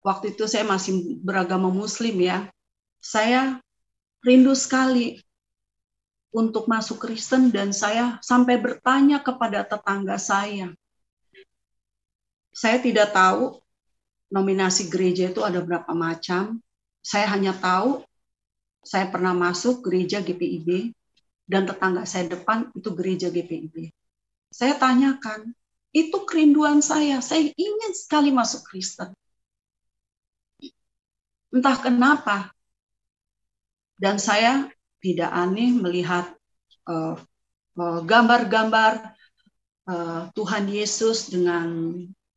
waktu itu saya masih beragama Muslim ya. Saya rindu sekali untuk masuk Kristen dan saya sampai bertanya kepada tetangga saya. Saya tidak tahu nominasi gereja itu ada berapa macam. Saya hanya tahu saya pernah masuk gereja GPIB dan tetangga saya depan itu gereja GPIB. Saya tanyakan, itu kerinduan saya ingin sekali masuk Kristen. Entah kenapa. Dan saya tidak aneh melihat gambar-gambar Tuhan Yesus dengan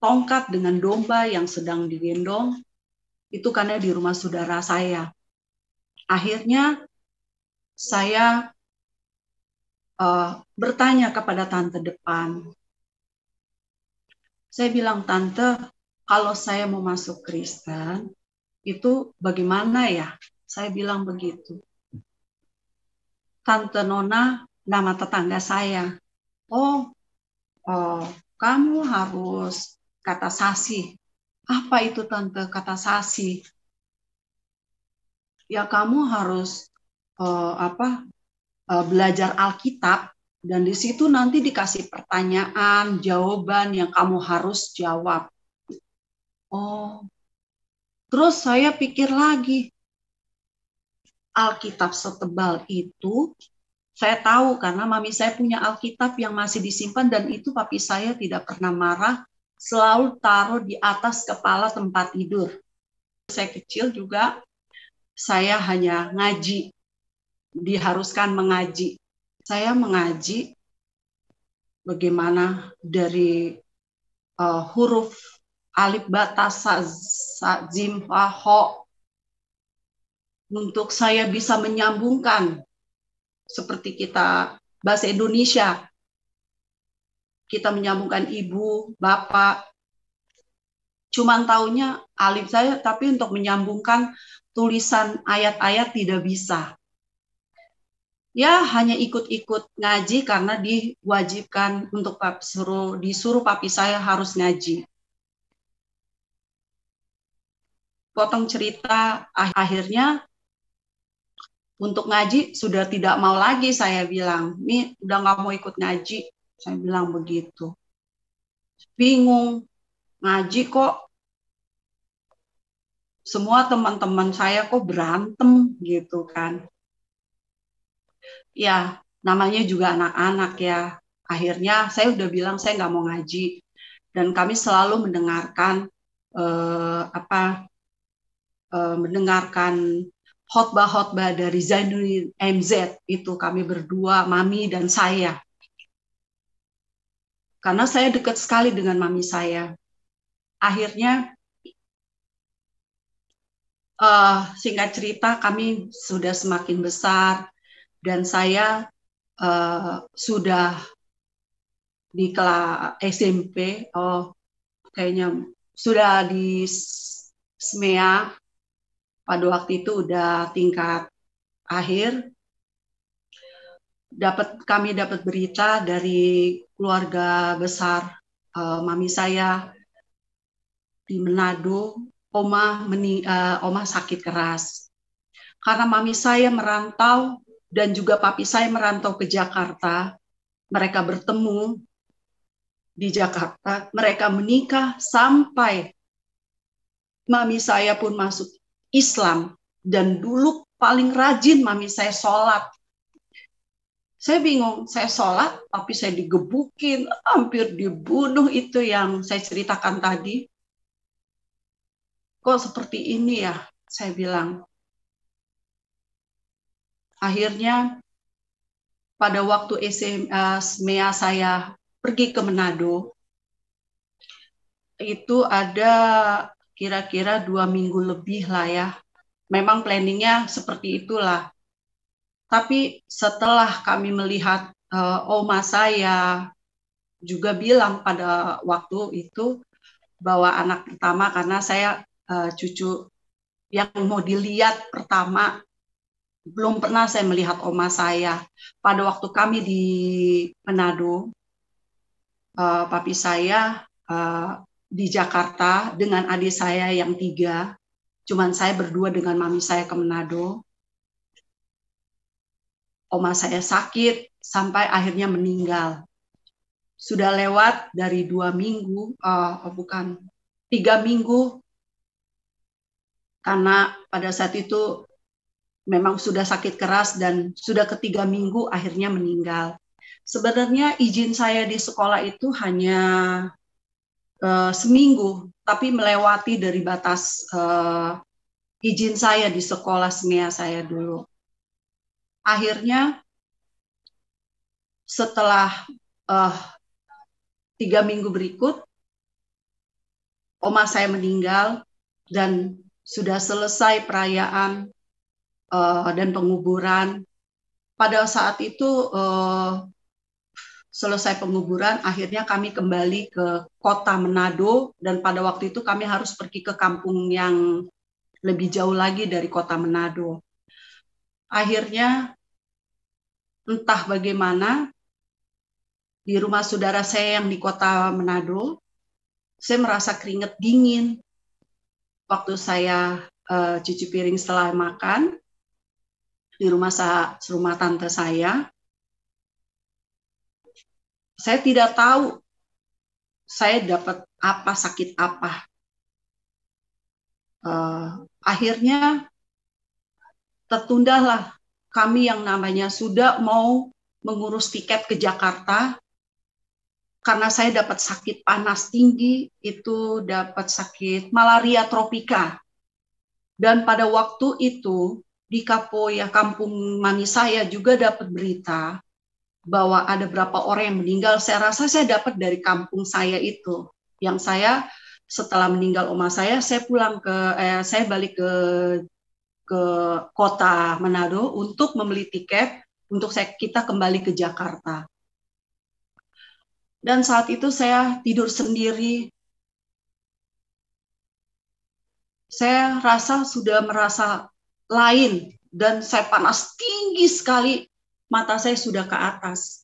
tongkat, dengan domba yang sedang digendong. Itu karena di rumah saudara saya. Akhirnya saya bertanya kepada tante depan. Saya bilang, tante, kalau saya mau masuk Kristen, itu bagaimana ya? Saya bilang begitu. Tante Nona, nama tetangga saya. Oh, kamu harus kata sasi. Apa itu tante kata sasi? Ya kamu harus belajar Alkitab dan di situ nanti dikasih pertanyaan, jawaban yang kamu harus jawab. Oh, terus saya pikir lagi, Alkitab setebal itu, saya tahu karena mami saya punya Alkitab yang masih disimpan dan itu papi saya tidak pernah marah, selalu taruh di atas kepala tempat tidur. Saya kecil juga, saya hanya ngaji, diharuskan mengaji. Saya mengaji bagaimana dari huruf alif bata sa jim fa ho untuk saya bisa menyambungkan seperti kita bahasa Indonesia. Kita menyambungkan ibu, bapak. Cuman taunya alif saya, tapi untuk menyambungkan tulisan ayat-ayat tidak bisa. Ya hanya ikut-ikut ngaji karena diwajibkan untuk disuruh papi saya harus ngaji. Potong cerita, akhirnya untuk ngaji sudah tidak mau lagi saya bilang. Ini udah nggak mau ikut ngaji. Saya bilang begitu. Bingung, ngaji kok semua teman-teman saya kok berantem gitu kan. Ya namanya juga anak-anak ya. Akhirnya saya udah bilang saya nggak mau ngaji. Dan kami selalu mendengarkan mendengarkan khotbah-khotbah dari Zainuddin MZ itu kami berdua, mami dan saya. Karena saya dekat sekali dengan mami saya. Akhirnya singkat cerita kami sudah semakin besar dan saya sudah di kelas SMP, kayaknya sudah di SMEA, pada waktu itu udah tingkat akhir. Kami dapat berita dari keluarga besar mami saya di Manado, oma sakit keras. Karena mami saya merantau dan juga papi saya merantau ke Jakarta, mereka bertemu di Jakarta, mereka menikah sampai mami saya pun masuk Islam dan dulu paling rajin mami saya sholat. Saya bingung, saya sholat tapi saya digebukin, hampir dibunuh, itu yang saya ceritakan tadi. Kok seperti ini ya, saya bilang. Akhirnya pada waktu SMEA saya pergi ke Manado, itu ada kira-kira 2 minggu lebih lah ya. Memang planningnya seperti itulah. Tapi setelah kami melihat oma saya juga bilang pada waktu itu bahwa anak pertama, karena saya cucu yang mau dilihat pertama, belum pernah saya melihat oma saya. Pada waktu kami di Manado, papi saya di Jakarta dengan adik saya yang 3. Cuman saya berdua dengan mami saya ke Manado. Oma saya sakit sampai akhirnya meninggal. Sudah lewat dari 2 minggu, 3 minggu, karena pada saat itu memang sudah sakit keras dan sudah ke-3 minggu akhirnya meninggal. Sebenarnya izin saya di sekolah itu hanya seminggu, tapi melewati dari batas izin saya di sekolah SNEA saya dulu. Akhirnya setelah 3 minggu berikut, oma saya meninggal dan sudah selesai perayaan dan penguburan. Pada saat itu selesai penguburan, akhirnya kami kembali ke kota Manado, dan pada waktu itu kami harus pergi ke kampung yang lebih jauh lagi dari kota Manado. Akhirnya entah bagaimana, di rumah saudara saya yang di kota Manado, saya merasa keringat dingin. Waktu saya cuci piring setelah makan, di rumah tante saya tidak tahu saya dapat apa, sakit apa. Akhirnya tertundalah kami yang namanya sudah mau mengurus tiket ke Jakarta, karena saya dapat sakit panas tinggi, itu dapat sakit malaria tropika. Dan pada waktu itu di Kapoya, kampung mami saya, juga dapat berita bahwa ada berapa orang yang meninggal. Saya rasa saya dapat dari kampung saya itu. Yang saya setelah meninggal oma saya balik ke kota Manado untuk membeli tiket untuk kita kembali ke Jakarta. Dan saat itu saya tidur sendiri. Saya rasa sudah merasa lain dan saya panas tinggi sekali. Mata saya sudah ke atas.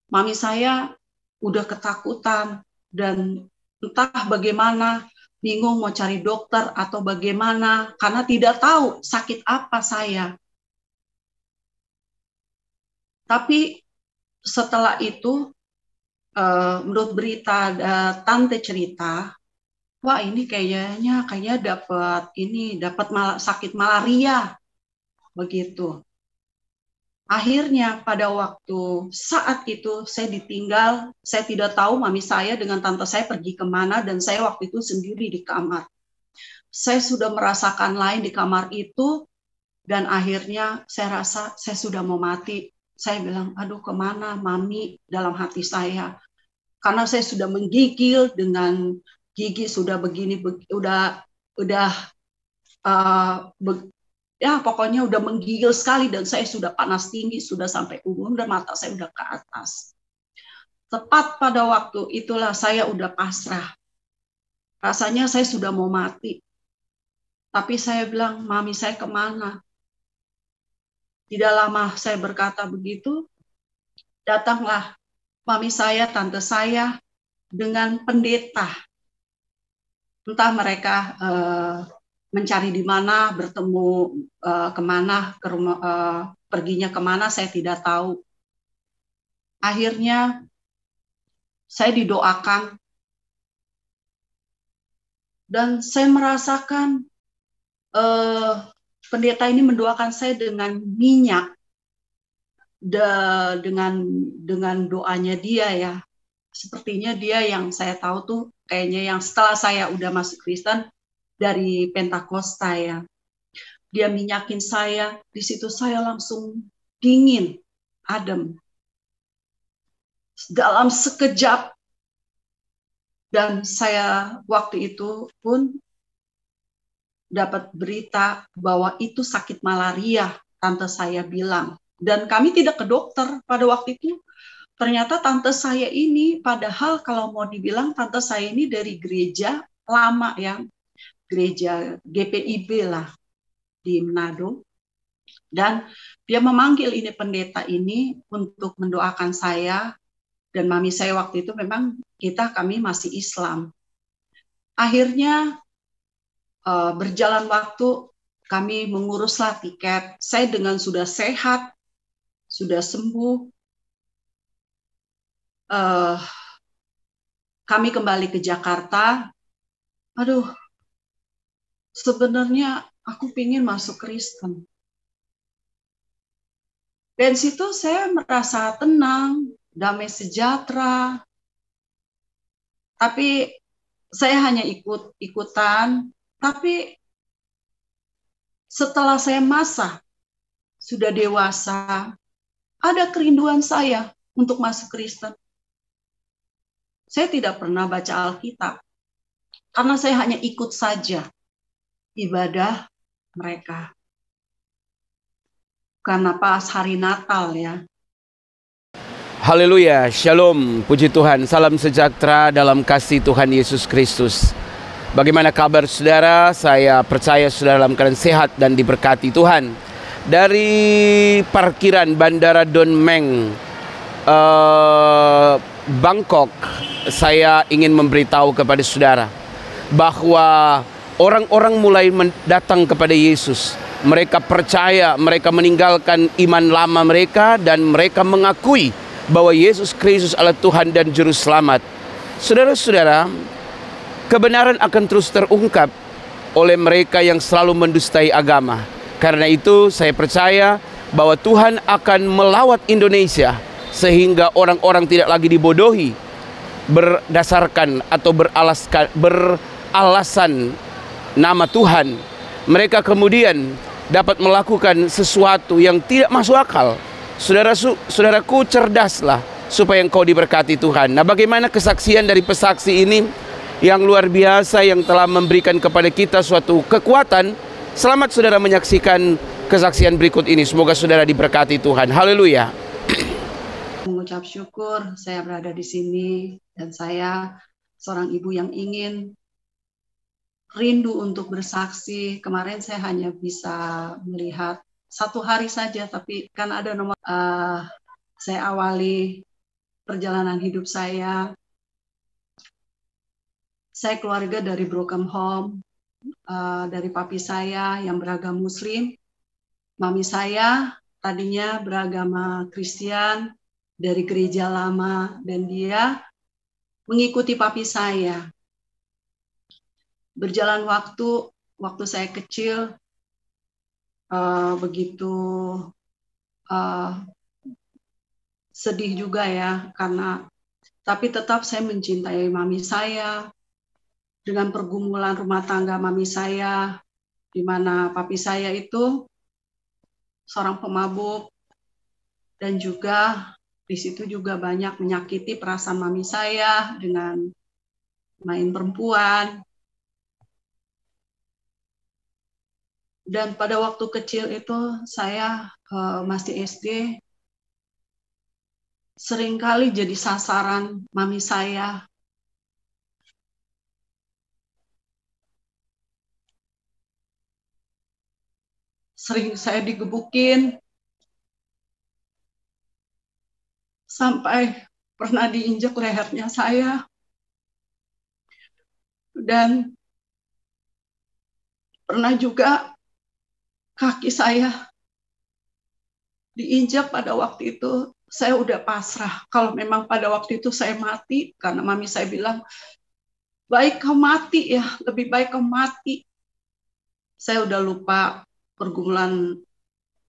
Mami saya udah ketakutan dan entah bagaimana, bingung mau cari dokter atau bagaimana, karena tidak tahu sakit apa saya. Tapi setelah itu, menurut berita, tante cerita, wah ini kayaknya dapat sakit malaria, begitu. Akhirnya pada waktu saat itu saya ditinggal, saya tidak tahu mami saya dengan tante saya pergi kemana, dan saya waktu itu sendiri di kamar. Saya sudah merasakan lain di kamar itu, dan akhirnya saya rasa saya sudah mau mati. Saya bilang, aduh kemana mami, dalam hati saya. Karena saya sudah menggigil dengan gigi sudah begini, pokoknya udah menggigil sekali, dan saya sudah panas tinggi, sudah sampai ujung, dan mata saya udah ke atas. Tepat pada waktu itulah saya udah pasrah. Rasanya saya sudah mau mati. Tapi saya bilang, mami saya kemana? Tidak lama saya berkata begitu, datanglah mami saya, tante saya, dengan pendeta. Entah mereka mencari di mana, bertemu kemana, ke rumah, perginya kemana, saya tidak tahu. Akhirnya saya didoakan, dan saya merasakan pendeta ini mendoakan saya dengan minyak, dengan doanya dia ya. Sepertinya dia yang saya tahu tuh kayaknya yang setelah saya udah masuk Kristen dari Pentakosta ya. Dia minyakin saya, di situ saya langsung dingin, adem. Dalam sekejap, dan saya waktu itu pun dapat berita bahwa itu sakit malaria, tante saya bilang. Dan kami tidak ke dokter pada waktu itu. Ternyata tante saya ini, padahal kalau mau dibilang tante saya ini dari gereja lama ya, gereja GPIB lah di Manado. Dan dia memanggil ini pendeta ini untuk mendoakan saya dan mami saya waktu itu. Memang kami masih Islam. Akhirnya berjalan waktu, kami menguruslah tiket. Saya dengan sudah sehat, sudah sembuh, kami kembali ke Jakarta. Aduh, sebenarnya aku pingin masuk Kristen. Dan situ saya merasa tenang, damai sejahtera. Tapi saya hanya ikut-ikutan. Tapi setelah saya sudah dewasa, ada kerinduan saya untuk masuk Kristen. Saya tidak pernah baca Alkitab, karena saya hanya ikut saja ibadah mereka. Karena pas hari Natal ya. Haleluya, shalom, puji Tuhan, salam sejahtera dalam kasih Tuhan Yesus Kristus. Bagaimana kabar saudara? Saya percaya saudara dalam keadaan sehat dan diberkati Tuhan. Dari parkiran Bandara Don Meng, Bangkok, saya ingin memberitahu kepada saudara bahwa orang-orang mulai datang kepada Yesus. Mereka percaya, mereka meninggalkan iman lama mereka dan mereka mengakui bahwa Yesus Kristus adalah Tuhan dan Juru Selamat. Saudara-saudara, kebenaran akan terus terungkap oleh mereka yang selalu mendustai agama. Karena itu saya percaya bahwa Tuhan akan melawat Indonesia sehingga orang-orang tidak lagi dibodohi berdasarkan atau beralasan nama Tuhan. Mereka kemudian dapat melakukan sesuatu yang tidak masuk akal. Saudaraku, cerdaslah supaya engkau diberkati Tuhan. Nah, bagaimana kesaksian dari pesaksi ini yang luar biasa yang telah memberikan kepada kita suatu kekuatan. Selamat saudara menyaksikan kesaksian berikut ini. Semoga saudara diberkati Tuhan. Haleluya. Mengucap syukur saya berada di sini dan saya seorang ibu yang ingin rindu untuk bersaksi. Kemarin saya hanya bisa melihat 1 hari saja, tapi kan ada nomor. Saya awali perjalanan hidup saya. Saya keluarga dari broken home, dari papi saya yang beragama Muslim. Mami saya tadinya beragama Kristen dari gereja lama dan dia mengikuti papi saya. Berjalan waktu saya kecil, begitu sedih juga ya, tapi tetap saya mencintai mami saya. Dengan pergumulan rumah tangga mami saya, di mana papi saya itu seorang pemabuk, dan juga di situ juga banyak menyakiti perasaan mami saya dengan main perempuan. Dan pada waktu kecil itu saya masih SD, seringkali jadi sasaran mami saya. Sering saya digebukin, sampai pernah diinjak lehernya saya. Dan pernah juga kaki saya diinjak. Pada waktu itu saya udah pasrah. Kalau memang pada waktu itu saya mati, karena mami saya bilang, baik kau mati ya, lebih baik kau mati. Saya udah lupa pergumulan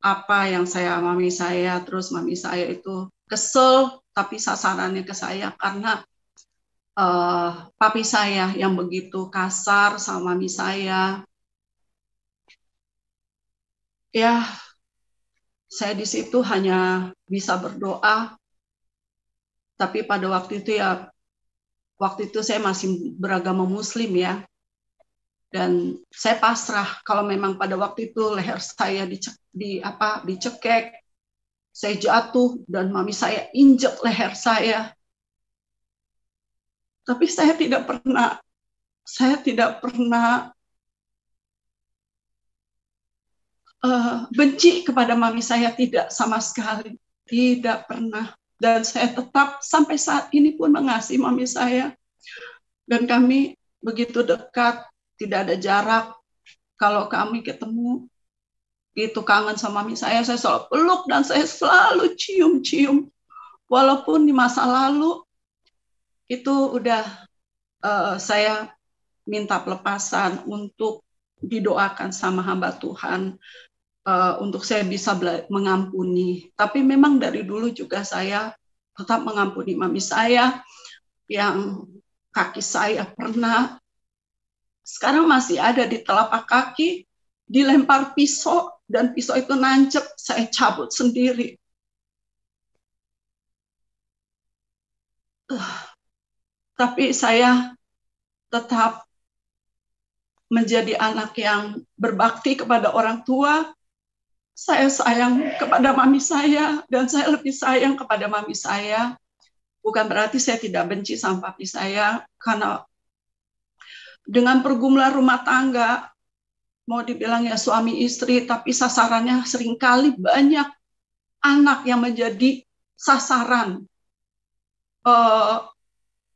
apa yang mami saya, terus mami saya itu kesel, tapi sasarannya ke saya karena papi saya yang begitu kasar sama mami saya. Ya, saya di situ hanya bisa berdoa. Tapi pada waktu itu saya masih beragama Muslim ya. Dan saya pasrah kalau memang pada waktu itu leher saya dicekek, saya jatuh dan mami saya injek leher saya. Tapi saya tidak pernah benci kepada mami saya, tidak sama sekali, tidak pernah. Dan saya tetap sampai saat ini pun mengasihi mami saya. Dan kami begitu dekat, tidak ada jarak. Kalau kami ketemu, itu kangen sama mami saya selalu peluk dan saya selalu cium-cium. Walaupun di masa lalu itu udah saya minta pelepasan untuk didoakan sama hamba Tuhan untuk saya bisa mengampuni. Tapi memang dari dulu juga saya tetap mengampuni mami saya yang kaki saya pernah sekarang masih ada di telapak kaki, dilempar pisau dan pisau itu nancep, saya cabut sendiri. Tapi saya tetap menjadi anak yang berbakti kepada orang tua. Saya sayang kepada mami saya dan saya lebih sayang kepada mami saya. Bukan berarti saya tidak benci sama papi saya, karena dengan pergumulan rumah tangga, mau dibilang ya suami istri, tapi sasarannya seringkali banyak anak yang menjadi sasaran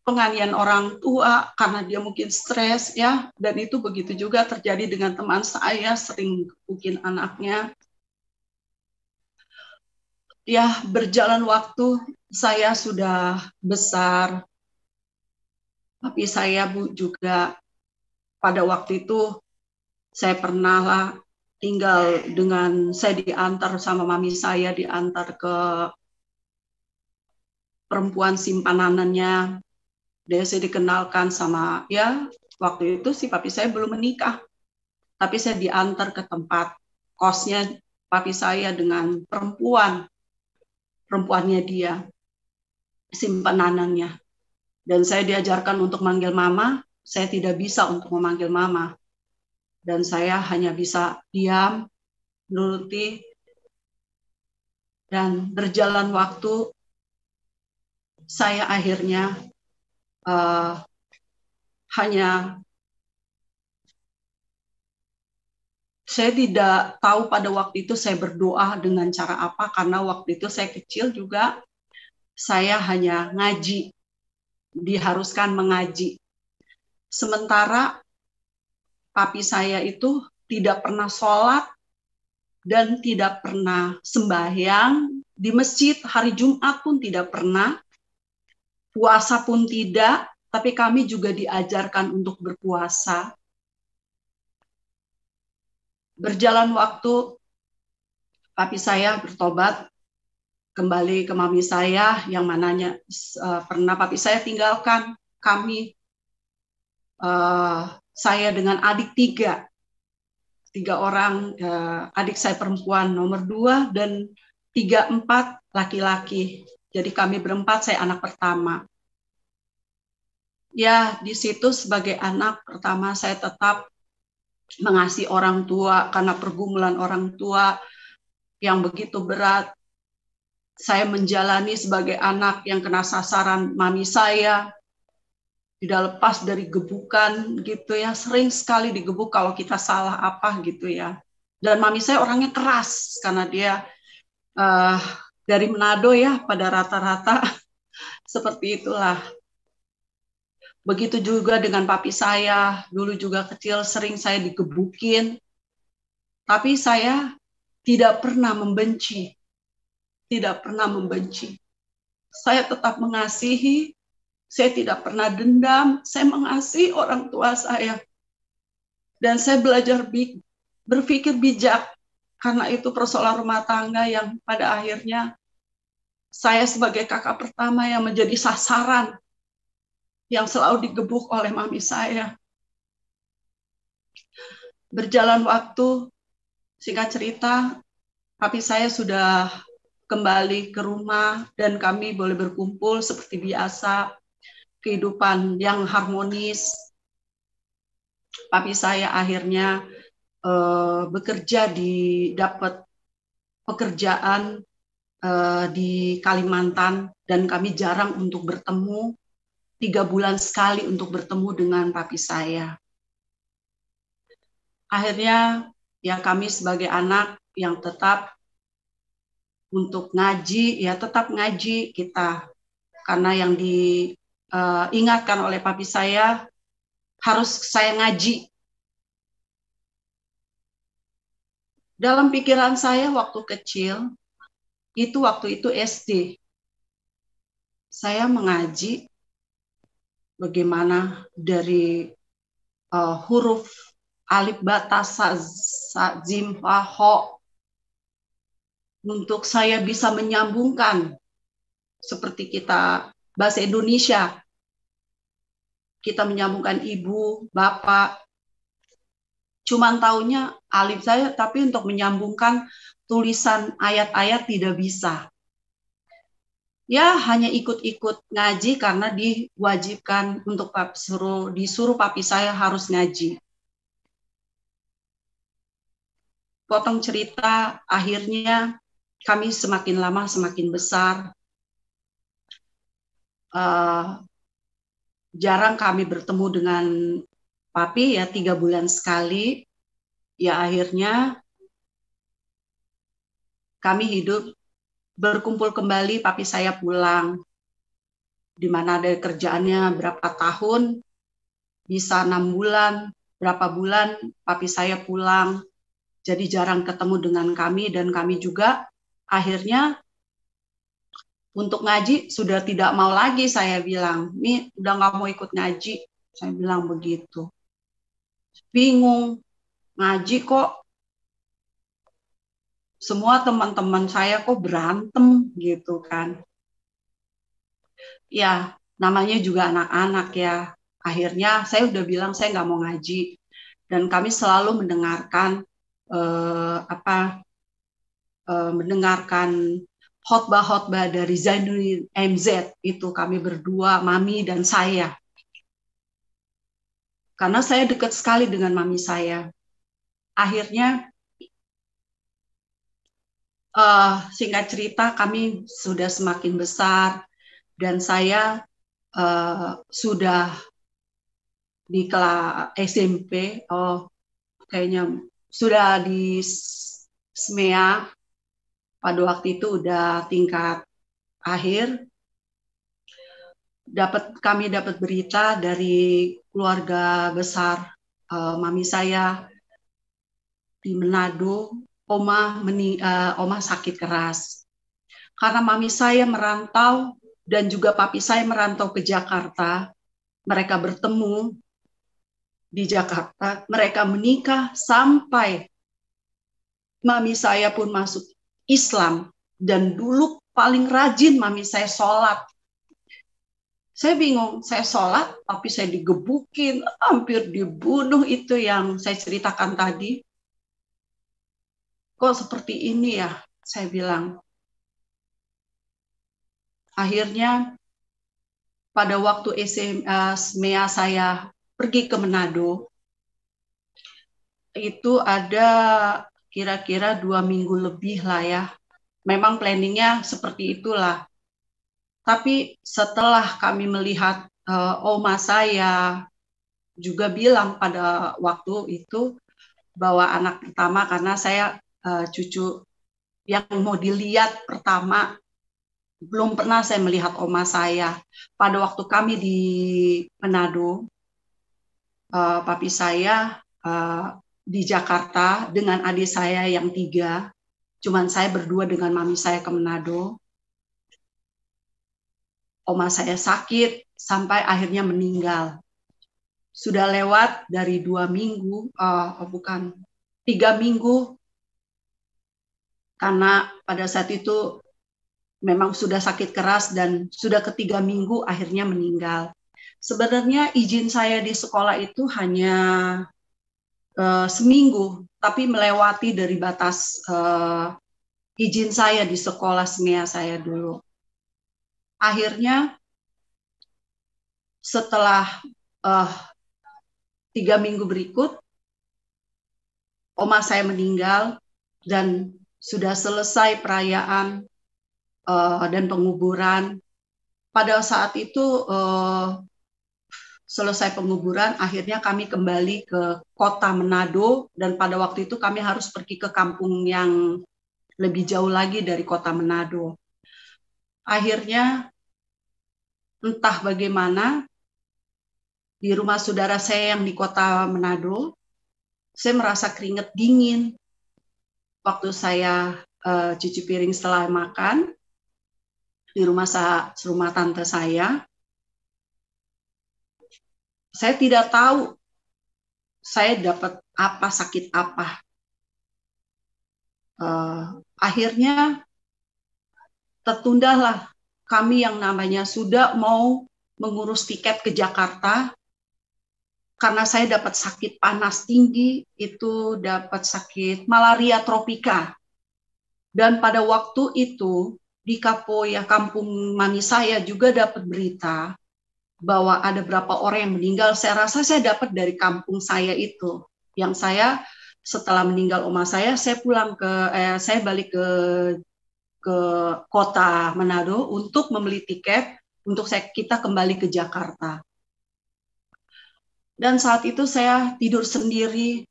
penganiayaan orang tua karena dia mungkin stres ya, dan itu begitu juga terjadi dengan teman saya, sering mungkin anaknya. Ya, berjalan waktu, saya sudah besar, tapi saya juga pada waktu itu saya pernah lah tinggal dengan, saya diantar sama mami saya, diantar ke perempuan simpanannya. Dia saya dikenalkan sama, ya waktu itu si papi saya belum menikah, tapi saya diantar ke tempat kosnya papi saya dengan perempuannya dia, simpananannya. Dan saya diajarkan untuk manggil mama, saya tidak bisa untuk memanggil mama. Dan saya hanya bisa diam, nuruti, dan berjalan waktu, saya akhirnya saya tidak tahu pada waktu itu saya berdoa dengan cara apa, karena waktu itu saya kecil juga, saya hanya ngaji, diharuskan mengaji. Sementara papi saya itu tidak pernah sholat dan tidak pernah sembahyang di masjid, hari Jumat pun tidak pernah, puasa pun tidak, tapi kami juga diajarkan untuk berpuasa. Berjalan waktu, papi saya bertobat, kembali ke mami saya, yang mananya pernah papi saya tinggalkan kami, saya dengan adik tiga orang, adik saya perempuan nomor 2 dan 3-4 laki-laki. Jadi kami berempat, saya anak pertama. Ya, di situ sebagai anak pertama saya tetap mengasihi orang tua karena pergumulan orang tua yang begitu berat. Saya menjalani sebagai anak yang kena sasaran mami saya, tidak lepas dari gebukan gitu ya, sering sekali digebuk kalau kita salah apa gitu ya. Dan mami saya orangnya keras karena dia dari Manado ya, pada rata-rata seperti itulah. Begitu juga dengan papi saya, dulu juga kecil sering saya digebukin, tapi saya tidak pernah membenci, tidak pernah membenci. Saya tetap mengasihi, saya tidak pernah dendam, saya mengasihi orang tua saya. Dan saya belajar berpikir bijak, karena itu persoalan rumah tangga yang pada akhirnya saya sebagai kakak pertama yang menjadi sasaran, yang selalu digebuk oleh mami saya. Berjalan waktu, singkat cerita, papi saya sudah kembali ke rumah dan kami boleh berkumpul seperti biasa, kehidupan yang harmonis. Papi saya akhirnya bekerja, dapat pekerjaan di Kalimantan, dan kami jarang untuk bertemu, 3 bulan sekali untuk bertemu dengan papi saya. Akhirnya ya kami sebagai anak yang tetap untuk ngaji, ya tetap ngaji kita. Karena yang diingatkan oleh papi saya, harus saya ngaji. Dalam pikiran saya waktu kecil, waktu itu SD, saya mengaji bagaimana dari huruf alif ba ta sa jim fa ho untuk saya bisa menyambungkan seperti kita bahasa Indonesia, kita menyambungkan ibu, bapak. Cuman taunya alif saya, tapi untuk menyambungkan tulisan ayat-ayat tidak bisa. Ya hanya ikut-ikut ngaji karena diwajibkan untuk disuruh papi saya harus ngaji. Potong cerita, akhirnya kami semakin lama semakin besar. Jarang kami bertemu dengan papi, ya 3 bulan sekali. Ya akhirnya kami hidup berkumpul kembali, papi saya pulang. Di mana ada kerjaannya berapa tahun, bisa 6 bulan, berapa bulan papi saya pulang. Jadi jarang ketemu dengan kami, dan kami juga akhirnya untuk ngaji sudah tidak mau lagi. Saya bilang, "Mi, udah nggak mau ikut ngaji." Saya bilang begitu. Bingung, ngaji kok semua teman-teman saya kok berantem gitu kan. Ya, namanya juga anak-anak ya. Akhirnya saya udah bilang saya nggak mau ngaji. Dan kami selalu mendengarkan mendengarkan khotbah-khotbah dari Zainuddin MZ, itu kami berdua, mami dan saya. Karena saya dekat sekali dengan mami saya. Akhirnya singkat cerita, kami sudah semakin besar dan saya sudah di kelas SMP, kayaknya sudah di SMEA. Pada waktu itu udah tingkat akhir. Kami dapat berita dari keluarga besar mami saya di Manado, oma sakit keras. Karena mami saya merantau dan juga papi saya merantau ke Jakarta, mereka bertemu di Jakarta, mereka menikah sampai mami saya pun masuk Islam, dan dulu paling rajin mami saya sholat. Saya bingung, saya sholat, tapi saya digebukin, hampir dibunuh, itu yang saya ceritakan tadi. Kok seperti ini ya, saya bilang. Akhirnya pada waktu SMEA saya pergi ke Manado, itu ada kira-kira 2 minggu lebih lah ya. Memang planningnya seperti itulah. Tapi setelah kami melihat oma saya juga bilang pada waktu itu bahwa anak pertama, karena saya cucu yang mau dilihat pertama, belum pernah saya melihat oma saya. Pada waktu kami di Manado, papi saya di Jakarta dengan adik saya yang 3, cuman saya berdua dengan mami saya ke Manado. Oma saya sakit sampai akhirnya meninggal. Sudah lewat dari 2 minggu, 3 minggu, karena pada saat itu memang sudah sakit keras dan sudah ke-3 minggu akhirnya meninggal. Sebenarnya izin saya di sekolah itu hanya seminggu, tapi melewati dari batas izin saya di sekolah SMEA saya dulu. Akhirnya setelah 3 minggu berikut, oma saya meninggal dan sudah selesai perayaan dan penguburan. Pada saat itu selesai penguburan, akhirnya kami kembali ke kota Manado, dan pada waktu itu kami harus pergi ke kampung yang lebih jauh lagi dari kota Manado. Akhirnya entah bagaimana di rumah saudara saya yang di kota Manado, saya merasa keringat dingin waktu saya cuci piring setelah makan di rumah tante saya. Saya tidak tahu saya dapat apa, sakit apa. Akhirnya tertundalah kami yang namanya sudah mau mengurus tiket ke Jakarta, karena saya dapat sakit panas tinggi, itu dapat sakit malaria tropika. Dan pada waktu itu di Kapoya, kampung mami saya juga dapat berita bahwa ada berapa orang yang meninggal. Saya rasa saya dapat dari kampung saya itu. Yang saya setelah meninggal oma saya saya balik ke kota Manado untuk membeli tiket untuk kita kembali ke Jakarta. Dan saat itu saya tidur sendiri.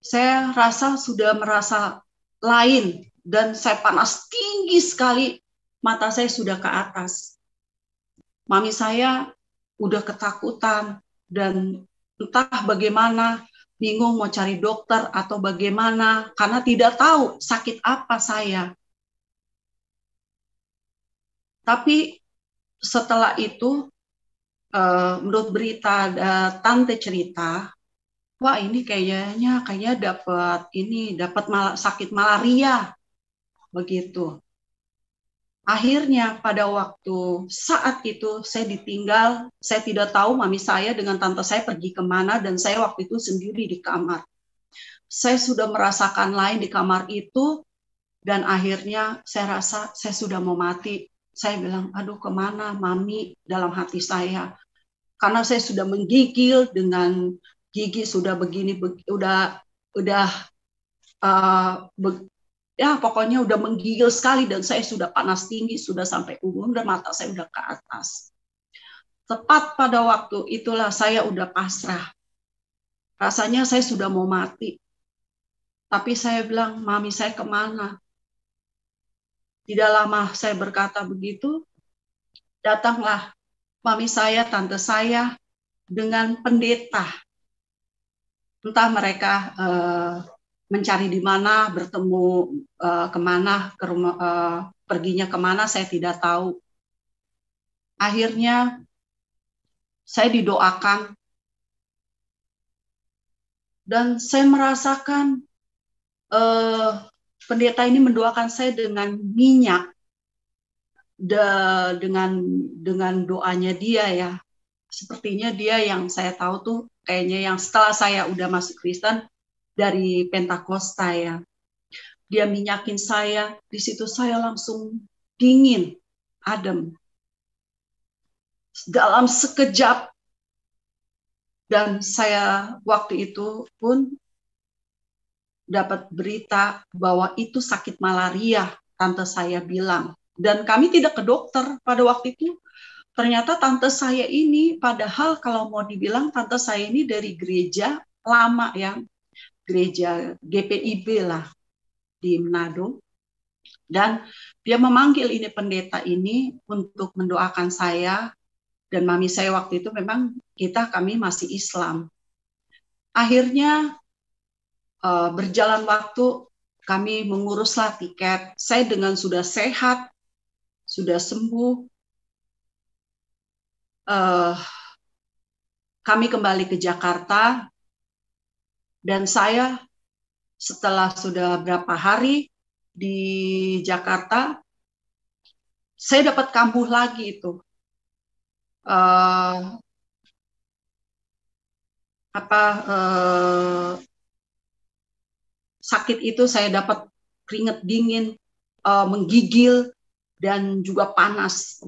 Saya rasa sudah merasa lain dan saya panas tinggi sekali. Mata saya sudah ke atas. Mami saya udah ketakutan dan entah bagaimana, bingung mau cari dokter atau bagaimana, karena tidak tahu sakit apa saya. Tapi setelah itu, menurut berita, tante cerita, wah ini kayaknya dapat sakit malaria, begitu. Akhirnya pada saat itu saya ditinggal, saya tidak tahu mami saya dengan tante saya pergi kemana, dan saya waktu itu sendiri di kamar. Saya sudah merasakan lain di kamar itu, dan akhirnya saya rasa saya sudah mau mati. Saya bilang, aduh kemana mami, dalam hati saya. Karena saya sudah menggigil dengan gigi sudah begini, ya pokoknya udah menggigil sekali, dan saya sudah panas tinggi, sudah sampai ujung dan mata saya udah ke atas. Tepat pada waktu itulah saya udah pasrah. Rasanya saya sudah mau mati. Tapi saya bilang, mami saya kemana? Tidak lama saya berkata begitu, datanglah mami saya, tante saya dengan pendeta. Entah mereka mencari di mana, bertemu kemana, ke rumah, perginya kemana, saya tidak tahu. Akhirnya saya didoakan dan saya merasakan pendeta ini mendoakan saya dengan minyak, dengan doanya dia ya. Sepertinya dia yang saya tahu tuh kayaknya yang setelah saya udah masuk Kristen dari Pentakosta ya. Dia minyakin saya, di situ saya langsung dingin, adem. Dalam sekejap, dan saya waktu itu pun dapat berita bahwa itu sakit malaria, tante saya bilang. Dan kami tidak ke dokter pada waktu itu. Ternyata tante saya ini, padahal kalau mau dibilang tante saya ini dari gereja lama ya, gereja GPIB lah di Manado, dan dia memanggil ini pendeta ini untuk mendoakan saya dan mami saya. Waktu itu memang kami masih Islam. Akhirnya berjalan waktu, kami menguruslah tiket. Saya dengan sudah sehat, sudah sembuh, kami kembali ke Jakarta, dan saya setelah sudah berapa hari di Jakarta, saya dapat kambuh lagi itu. Sakit itu saya dapat keringat dingin, menggigil, dan juga panas.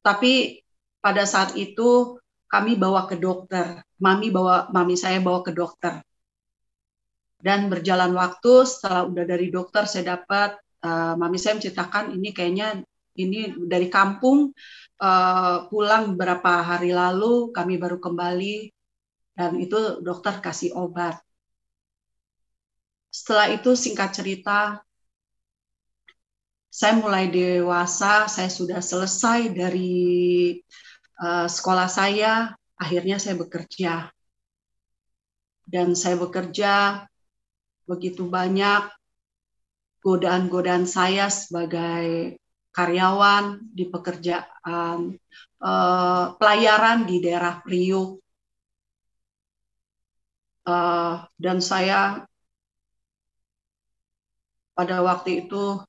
Tapi pada saat itu kami bawa ke dokter, mami saya bawa ke dokter. Dan berjalan waktu, setelah udah dari dokter, saya dapat, mami saya menceritakan ini kayaknya ini dari kampung, pulang beberapa hari lalu, kami baru kembali, dan itu dokter kasih obat. Setelah itu singkat cerita, saya mulai dewasa, saya sudah selesai dari sekolah saya, akhirnya saya bekerja. Dan saya bekerja begitu banyak godaan-godaan saya sebagai karyawan di pekerjaan pelayaran di daerah Priuk. Dan saya pada waktu itu,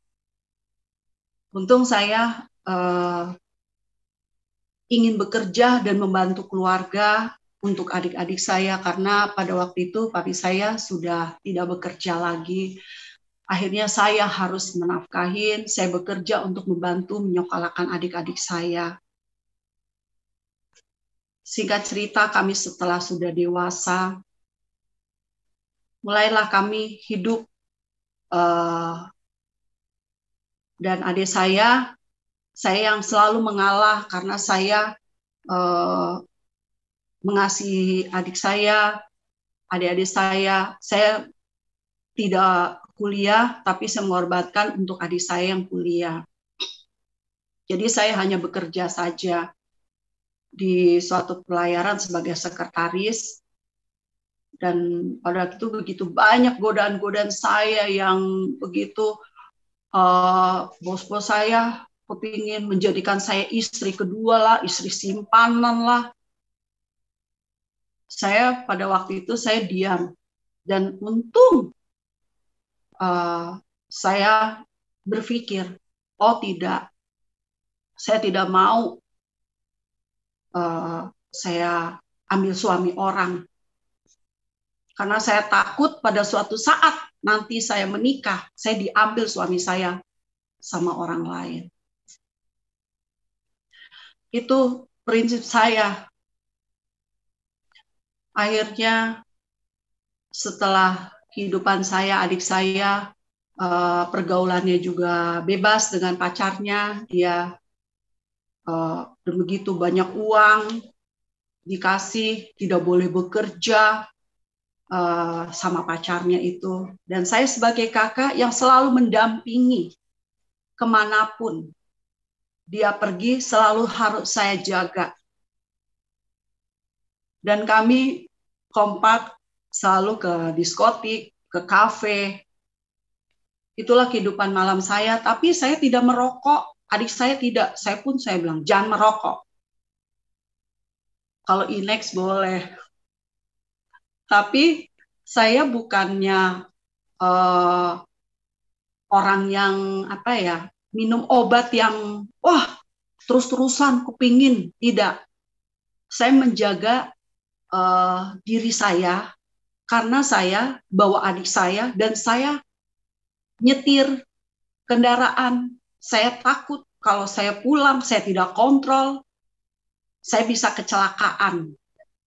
untung saya ingin bekerja dan membantu keluarga untuk adik-adik saya, karena pada waktu itu papi saya sudah tidak bekerja lagi. Akhirnya saya harus menafkahin, saya bekerja untuk membantu menyekolahkan adik-adik saya. Singkat cerita, kami setelah sudah dewasa, mulailah kami hidup, dan adik saya yang selalu mengalah karena saya mengasihi adik saya, adik-adik saya tidak kuliah, tapi saya mengorbankan untuk adik saya yang kuliah. Jadi saya hanya bekerja saja di suatu pelayaran sebagai sekretaris. Dan pada waktu itu begitu banyak godaan-godaan saya yang begitu, bos-bos saya kepingin menjadikan saya istri kedua lah, istri simpanan lah. Saya pada waktu itu saya diam. Dan untung saya berpikir, oh tidak, saya tidak mau saya ambil suami orang. Karena saya takut pada suatu saat nanti saya menikah, saya diambil suami saya sama orang lain. Itu prinsip saya. Akhirnya setelah kehidupan saya, adik saya, pergaulannya juga bebas dengan pacarnya, dia begitu banyak uang dikasih, tidak boleh bekerja sama pacarnya itu. Dan saya sebagai kakak yang selalu mendampingi kemanapun dia pergi, selalu harus saya jaga. Dan kami kompak selalu ke diskotik, ke kafe. Itulah kehidupan malam saya. Tapi saya tidak merokok. Adik saya tidak. Saya bilang, jangan merokok. Kalau Inex boleh. Tapi saya bukannya orang yang minum obat yang terus-terusan kepingin. Tidak. Saya menjaga diri saya karena saya bawa adik saya dan saya nyetir kendaraan. Saya takut kalau saya pulang, saya tidak kontrol, saya bisa kecelakaan.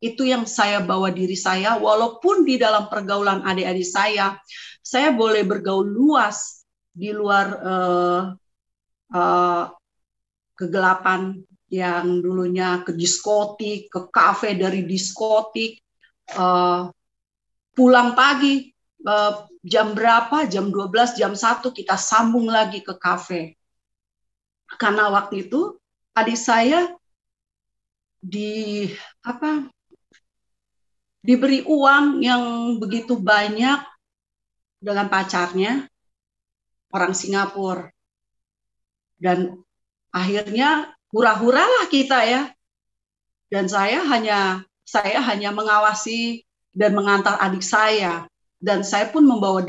Itu yang saya bawa diri saya, walaupun di dalam pergaulan adik-adik saya boleh bergaul luas di luar kegelapan yang dulunya ke diskotik, ke kafe, dari diskotik, pulang pagi, jam berapa, jam 12, jam 1, kita sambung lagi ke kafe. Karena waktu itu adik saya diberi uang yang begitu banyak dengan pacarnya, orang Singapura. Dan akhirnya hura-huralah kita ya. Dan saya hanya mengawasi dan mengantar adik saya. Dan saya pun membawa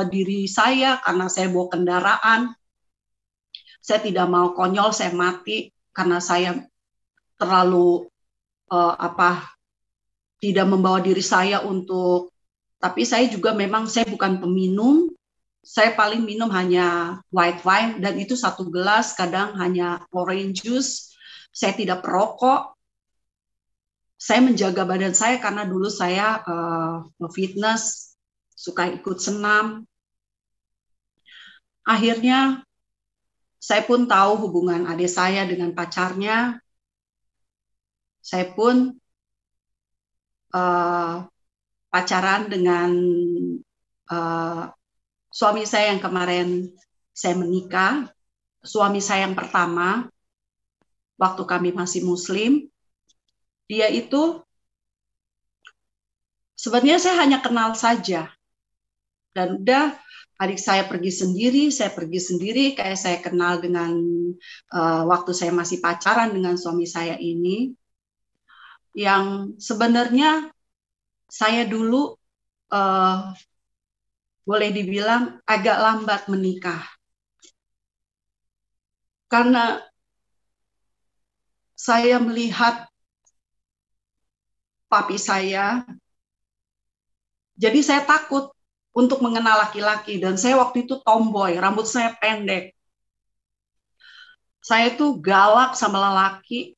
diri saya karena saya bawa kendaraan. Saya tidak mau konyol, saya mati karena saya terlalu tidak membawa diri saya untuk. Tapi saya juga memang saya bukan peminum. Saya paling minum hanya white wine dan itu 1 gelas, kadang hanya orange juice. Saya tidak perokok. Saya menjaga badan saya karena dulu saya fitness, suka ikut senam. Akhirnya saya pun tahu hubungan adik saya dengan pacarnya. Saya pun pacaran dengan suami saya yang kemarin saya menikah, suami saya yang pertama. waktu kami masih Muslim. Dia itu sebenarnya saya hanya kenal saja. Dan udah adik saya pergi sendiri, kayak saya kenal dengan waktu saya masih pacaran dengan suami saya ini, yang sebenarnya saya dulu boleh dibilang agak lambat menikah. Karena saya melihat papi saya, jadi saya takut untuk mengenal laki-laki, dan saya waktu itu tomboy, rambut saya pendek. Saya tuh galak sama lelaki.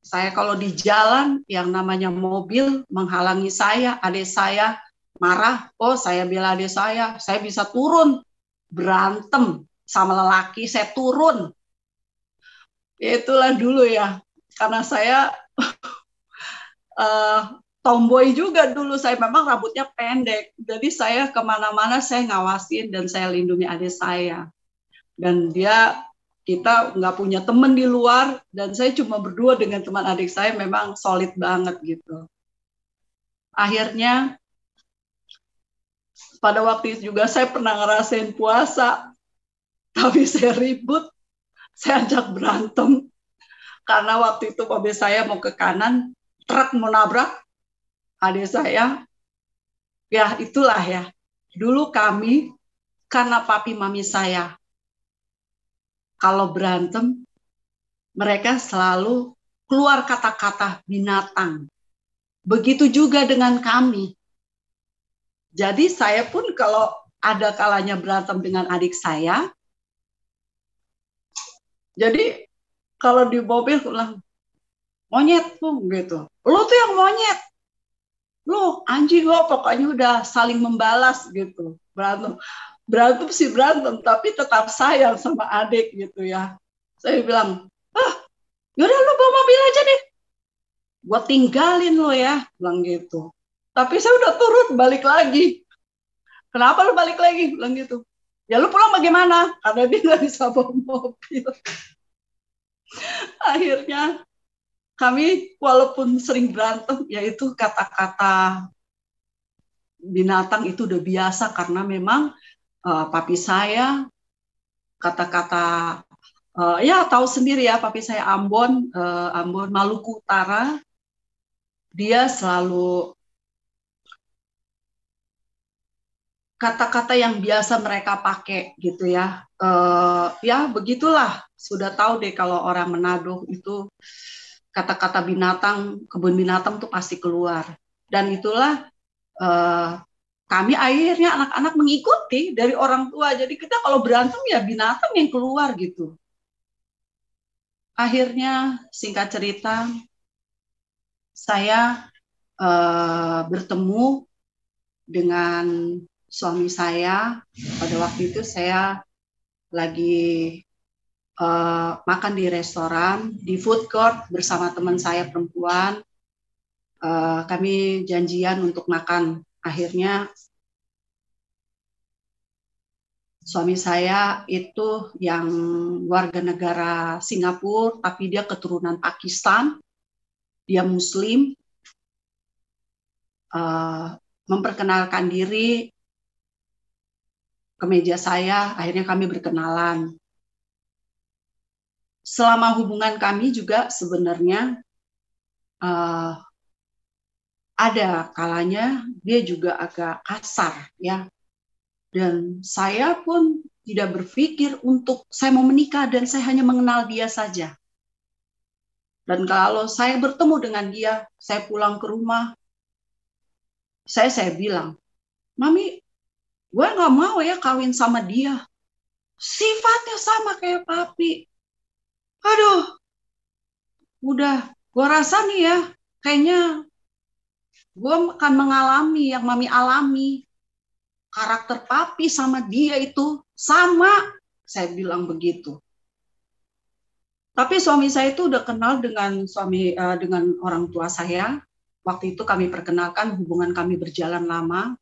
Saya kalau di jalan yang namanya mobil menghalangi saya, adik saya marah, oh saya bela adik saya bisa turun, berantem sama lelaki, saya turun. Ya itulah dulu ya, karena saya tomboy juga dulu, saya memang rambutnya pendek, jadi saya kemana-mana saya ngawasin dan saya lindungi adik saya. Dan kita nggak punya teman di luar, dan saya cuma berdua dengan teman adik saya, memang solid banget gitu. Akhirnya pada waktu itu juga saya pernah ngerasain puasa, tapi saya ribut, saya ajak berantem, karena waktu itu mobil saya mau ke kanan, truk mau nabrak adik saya. Ya itulah ya, dulu kami, karena papi mami saya kalau berantem, mereka selalu keluar kata-kata binatang. Begitu juga dengan kami. Jadi saya pun kalau ada kalanya berantem dengan adik saya, jadi kalau di mobil bilang, monyet tuh gitu. Lu tuh yang monyet. Lu anjing lo, pokoknya udah saling membalas gitu. Berantem sih berantem, tapi tetap sayang sama adik gitu ya. Saya bilang, yaudah lu bawa mobil aja deh, gue tinggalin lo ya, bilang gitu. Tapi saya udah turun, balik lagi. Kenapa lu balik lagi, bilang gitu. Ya lu pulang bagaimana, karena dia nggak bisa bawa mobil. Akhirnya kami walaupun sering berantem, yaitu kata-kata binatang itu udah biasa, karena memang papi saya kata-kata ya tahu sendiri ya, papi saya Ambon Maluku Utara, dia selalu kata-kata yang biasa mereka pakai gitu ya. Ya begitulah, sudah tahu deh kalau orang Manado itu kata-kata binatang, kebun binatang tuh pasti keluar. Dan itulah kami akhirnya anak-anak mengikuti dari orang tua. Jadi kita kalau berantem ya binatang yang keluar gitu. Akhirnya singkat cerita, saya bertemu dengan suami saya. Pada waktu itu saya lagi makan di restoran, di food court bersama teman saya perempuan. Kami janjian untuk makan. Akhirnya suami saya itu yang warga negara Singapura, tapi dia keturunan Pakistan, dia Muslim, memperkenalkan diri ke meja saya. Akhirnya kami berkenalan. Selama hubungan kami juga sebenarnya ada kalanya dia juga agak kasar ya. Dan saya pun tidak berpikir untuk saya mau menikah, dan saya hanya mengenal dia saja. Dan kalau saya bertemu dengan dia, saya pulang ke rumah, saya bilang, Mami, gue nggak mau ya kawin sama dia. Sifatnya sama kayak papi. Aduh, udah, gue rasa nih ya, kayaknya gue akan mengalami yang Mami alami. Karakter papi sama dia itu sama, saya bilang begitu. Tapi suami saya itu udah kenal dengan dengan orang tua saya. Waktu itu kami perkenalkan, hubungan kami berjalan lama.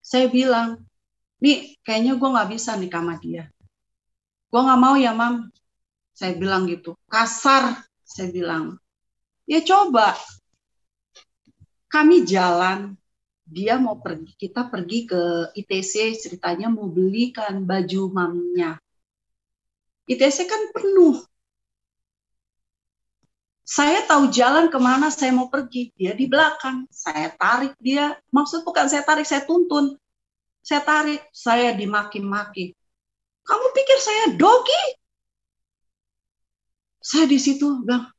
Saya bilang, nih kayaknya gue nggak bisa nikah sama dia. Gue nggak mau ya, Mam. Saya bilang gitu, kasar. Saya bilang, ya coba kami jalan, dia mau pergi, kita pergi ke ITC, ceritanya mau belikan baju maminya. ITC kan penuh. Saya tahu jalan kemana saya mau pergi, dia di belakang. Saya tarik dia, maksud bukan saya tarik, saya tuntun. Saya tarik, saya dimaki-maki. Kamu pikir saya dogi? Saya di situ bilang,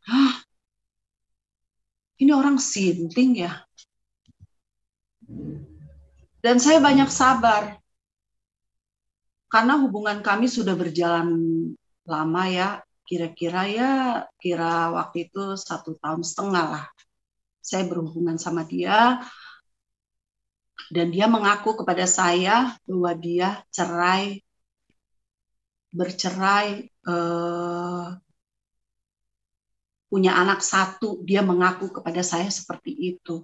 ini orang sinting ya. Dan saya banyak sabar. Karena hubungan kami sudah berjalan lama ya. Kira waktu itu 1,5 tahun lah. Saya berhubungan sama dia. Dan dia mengaku kepada saya bahwa dia bercerai, punya anak 1. Dia mengaku kepada saya seperti itu.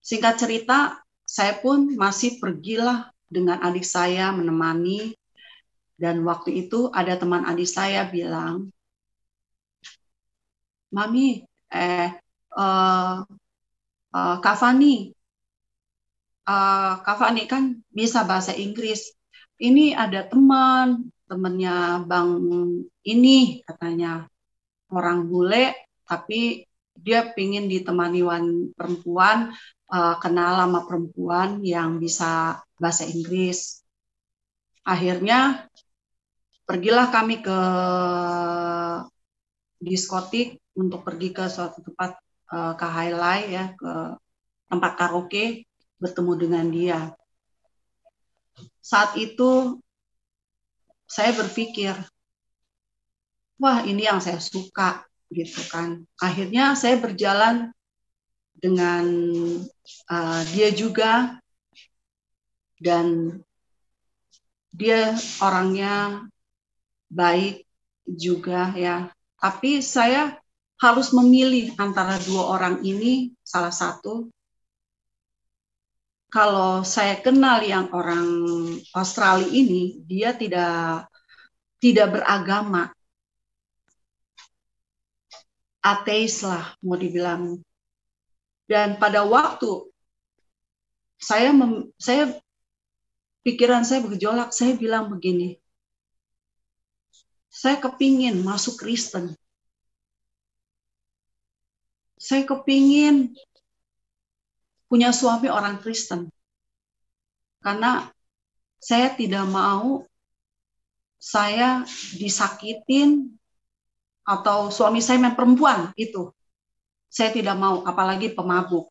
Singkat cerita, saya pun masih pergilah dengan adik saya menemani. Dan waktu itu ada teman adik saya bilang, Mami, Kak Fani kan bisa bahasa Inggris. Ini ada temannya Bang ini, katanya orang bule, tapi dia pingin ditemani perempuan, kenal sama perempuan yang bisa bahasa Inggris. Akhirnya pergilah kami ke diskotik untuk pergi ke suatu tempat, ke highlight ya, ke tempat karaoke, bertemu dengan dia. Saat itu saya berpikir, wah ini yang saya suka gitu kan. Akhirnya saya berjalan dengan dia juga, dan dia orangnya baik juga ya. Tapi saya harus memilih antara 2 orang ini, salah satu. Kalau saya kenal yang orang Australia ini, dia tidak beragama, ateis lah mau dibilang. Dan pada waktu pikiran saya bergejolak, saya bilang begini, saya kepingin masuk Kristen. Saya kepingin punya suami orang Kristen. Karena saya tidak mau saya disakitin atau suami saya main perempuan itu. Saya tidak mau, apalagi pemabuk.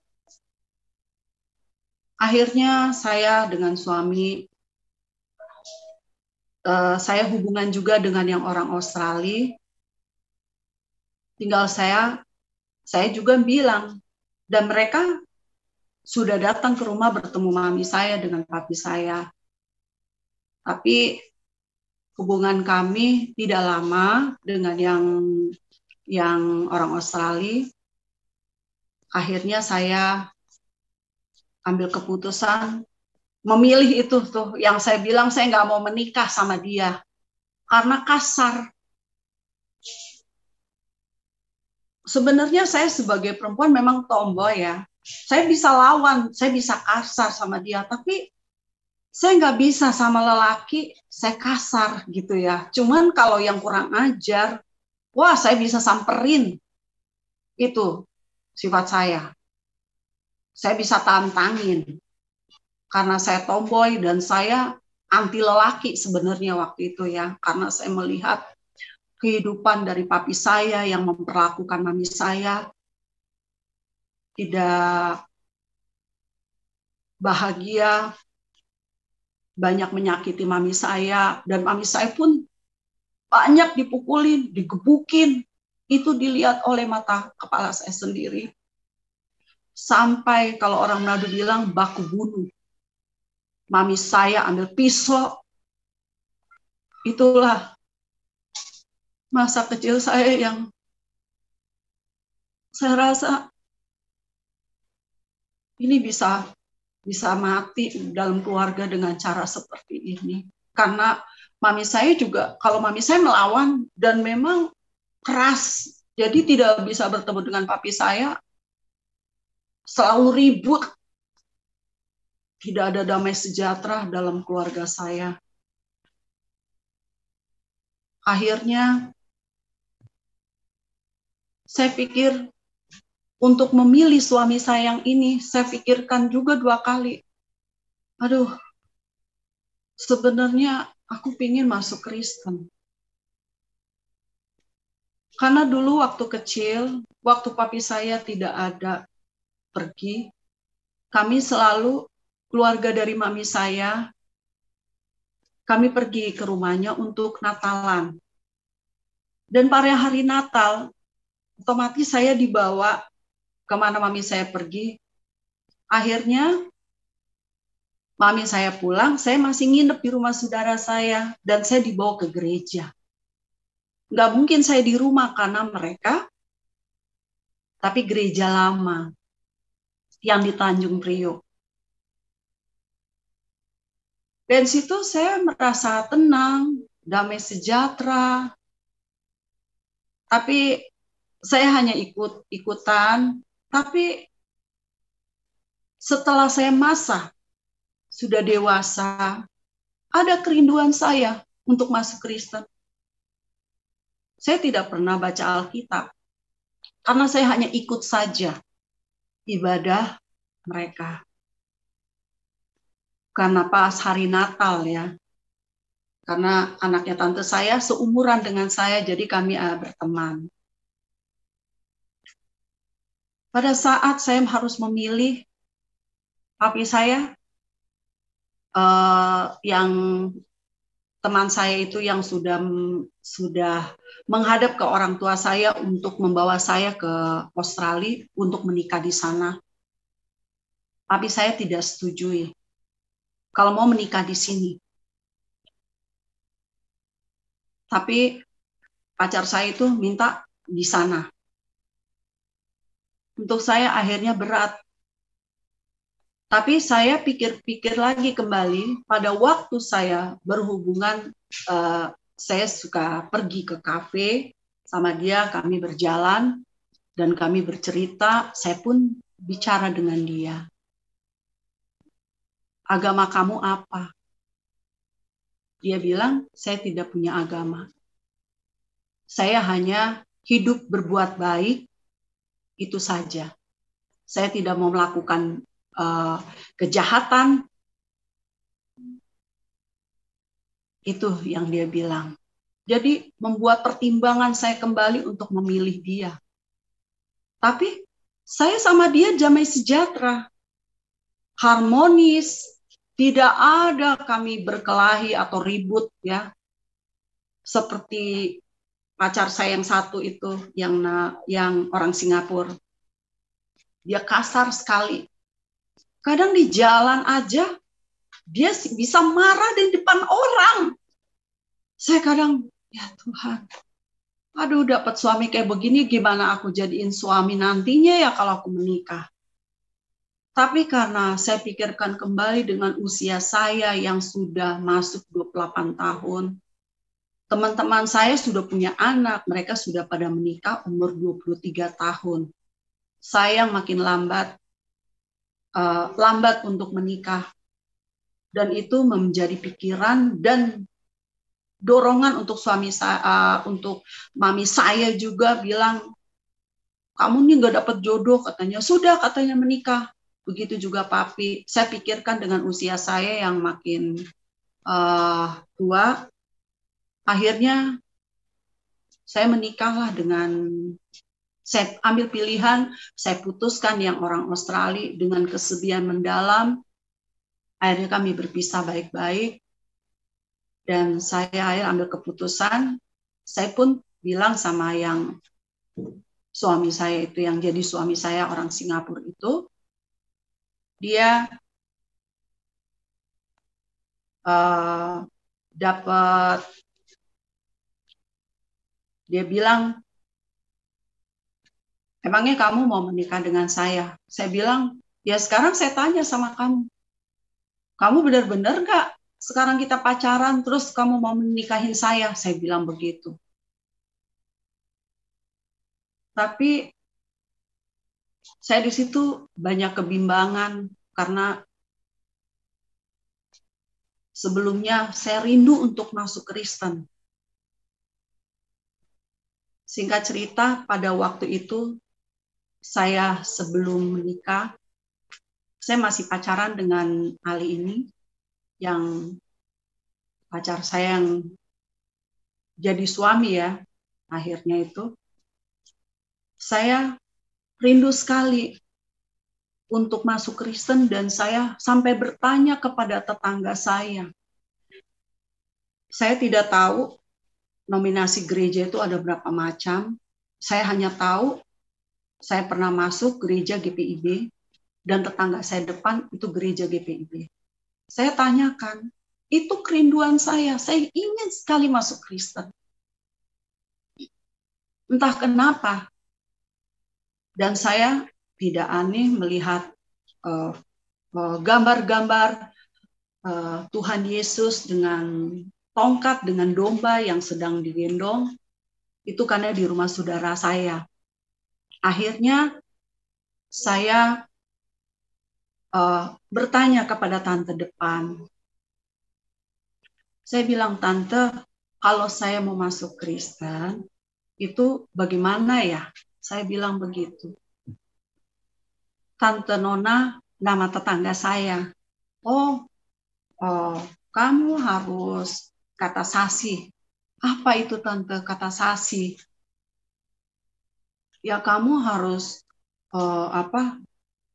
Akhirnya saya dengan suami, saya hubungan juga dengan yang orang Australia. Tinggal saya juga bilang, dan mereka sudah datang ke rumah bertemu mami saya dengan papi saya. Tapi hubungan kami tidak lama dengan yang orang Australia. Akhirnya saya ambil keputusan memilih itu tuh, yang saya bilang saya nggak mau menikah sama dia karena kasar. Sebenarnya saya sebagai perempuan memang tomboy ya. Saya bisa lawan, saya bisa kasar sama dia, tapi saya nggak bisa sama lelaki, saya kasar gitu ya. Cuman kalau yang kurang ajar, wah saya bisa samperin. Itu sifat saya. Saya bisa tantangin. Karena saya tomboy dan saya anti lelaki sebenarnya waktu itu ya. Karena saya melihat kehidupan dari papi saya yang memperlakukan mami saya tidak bahagia, banyak menyakiti mami saya, dan mami saya pun banyak dipukulin, digebukin. Itu dilihat oleh mata kepala saya sendiri. Sampai kalau orang Manado bilang baku bunuh. Mami saya ambil pisau. Itulah masa kecil saya yang saya rasa ini bisa mati dalam keluarga dengan cara seperti ini. Karena mami saya juga, kalau mami saya melawan dan memang keras, jadi tidak bisa bertemu dengan papi saya, selalu ribut, tidak ada damai sejahtera dalam keluarga saya. Akhirnya saya pikir untuk memilih suami saya yang ini, saya pikirkan juga 2 kali. Aduh, sebenarnya aku pingin masuk Kristen. Karena dulu waktu kecil, waktu papi saya tidak ada pergi, kami selalu, keluarga dari mami saya, kami pergi ke rumahnya untuk Natalan. Dan pada hari Natal, otomatis saya dibawa kemana mami saya pergi. Akhirnya, mami saya pulang, saya masih nginep di rumah saudara saya, dan saya dibawa ke gereja. Nggak mungkin saya di rumah karena mereka, tapi gereja lama yang di Tanjung Priok. Dan situ saya merasa tenang, damai sejahtera. Tapi saya hanya ikut-ikutan. Tapi setelah saya masa, sudah dewasa, ada kerinduan saya untuk masuk Kristen. Saya tidak pernah baca Alkitab, karena saya hanya ikut saja ibadah mereka. Karena pas hari Natal ya, karena anaknya tante saya seumuran dengan saya, jadi kami berteman. Pada saat saya harus memilih, papi saya yang teman saya itu yang sudah menghadap ke orang tua saya untuk membawa saya ke Australia untuk menikah di sana. Papi saya tidak setujui kalau mau menikah di sini. Tapi pacar saya itu minta di sana. Untuk saya akhirnya berat. Tapi saya pikir-pikir lagi kembali, pada waktu saya berhubungan, saya suka pergi ke kafe sama dia, kami berjalan dan kami bercerita, saya pun bicara dengan dia. Agama kamu apa? Dia bilang, saya tidak punya agama. Saya hanya hidup berbuat baik, itu saja. Saya tidak mau melakukan kejahatan. Itu yang dia bilang. Jadi membuat pertimbangan saya kembali untuk memilih dia. Tapi saya sama dia damai sejahtera, harmonis, tidak ada kami berkelahi atau ribut ya. Seperti pacar saya yang satu itu, yang orang Singapura. Dia kasar sekali. Kadang di jalan aja, dia bisa marah di depan orang. Saya kadang, ya Tuhan, aduh dapat suami kayak begini, gimana aku jadiin suami nantinya ya kalau aku menikah. Tapi karena saya pikirkan kembali dengan usia saya yang sudah masuk 28 tahun, teman-teman saya sudah punya anak, mereka sudah pada menikah umur 23 tahun. Saya yang makin lambat untuk menikah. Dan itu menjadi pikiran dan dorongan untuk suami saya, untuk mami saya juga bilang, kamu nih gak dapat jodoh katanya. Sudah katanya menikah. Begitu juga papi. Saya pikirkan dengan usia saya yang makin tua, akhirnya saya menikahlah saya ambil pilihan, saya putuskan yang orang Australia dengan kesedihan mendalam. Akhirnya kami berpisah baik-baik. Dan saya ambil keputusan, saya pun bilang sama yang suami saya itu, yang jadi suami saya orang Singapura itu, dia dia bilang, emangnya kamu mau menikah dengan saya? Saya bilang, ya sekarang saya tanya sama kamu benar-benar nggak sekarang kita pacaran, terus kamu mau menikahin saya bilang begitu. Tapi saya di situ banyak kebimbangan karena sebelumnya saya rindu untuk masuk Kristen. Singkat cerita, pada waktu itu saya sebelum menikah, saya masih pacaran dengan Ali ini, yang pacar saya yang jadi suami ya, akhirnya itu. Saya rindu sekali untuk masuk Kristen dan saya sampai bertanya kepada tetangga saya. Saya tidak tahu nominasi gereja itu ada berapa macam. Saya hanya tahu saya pernah masuk gereja GPIB dan tetangga saya depan itu gereja GPIB. Saya tanyakan, itu kerinduan saya ingin sekali masuk Kristen. Entah kenapa. Dan saya tidak aneh melihat gambar-gambar Tuhan Yesus dengan tongkat, dengan domba yang sedang digendong. Itu karena di rumah saudara saya. Akhirnya saya bertanya kepada tante depan. Saya bilang, tante, kalau saya mau masuk Kristen, itu bagaimana ya? Saya bilang begitu. Tante Nona, nama tetangga saya. Oh, kamu harus kata sasi. Apa itu tante kata sasi? Ya kamu harus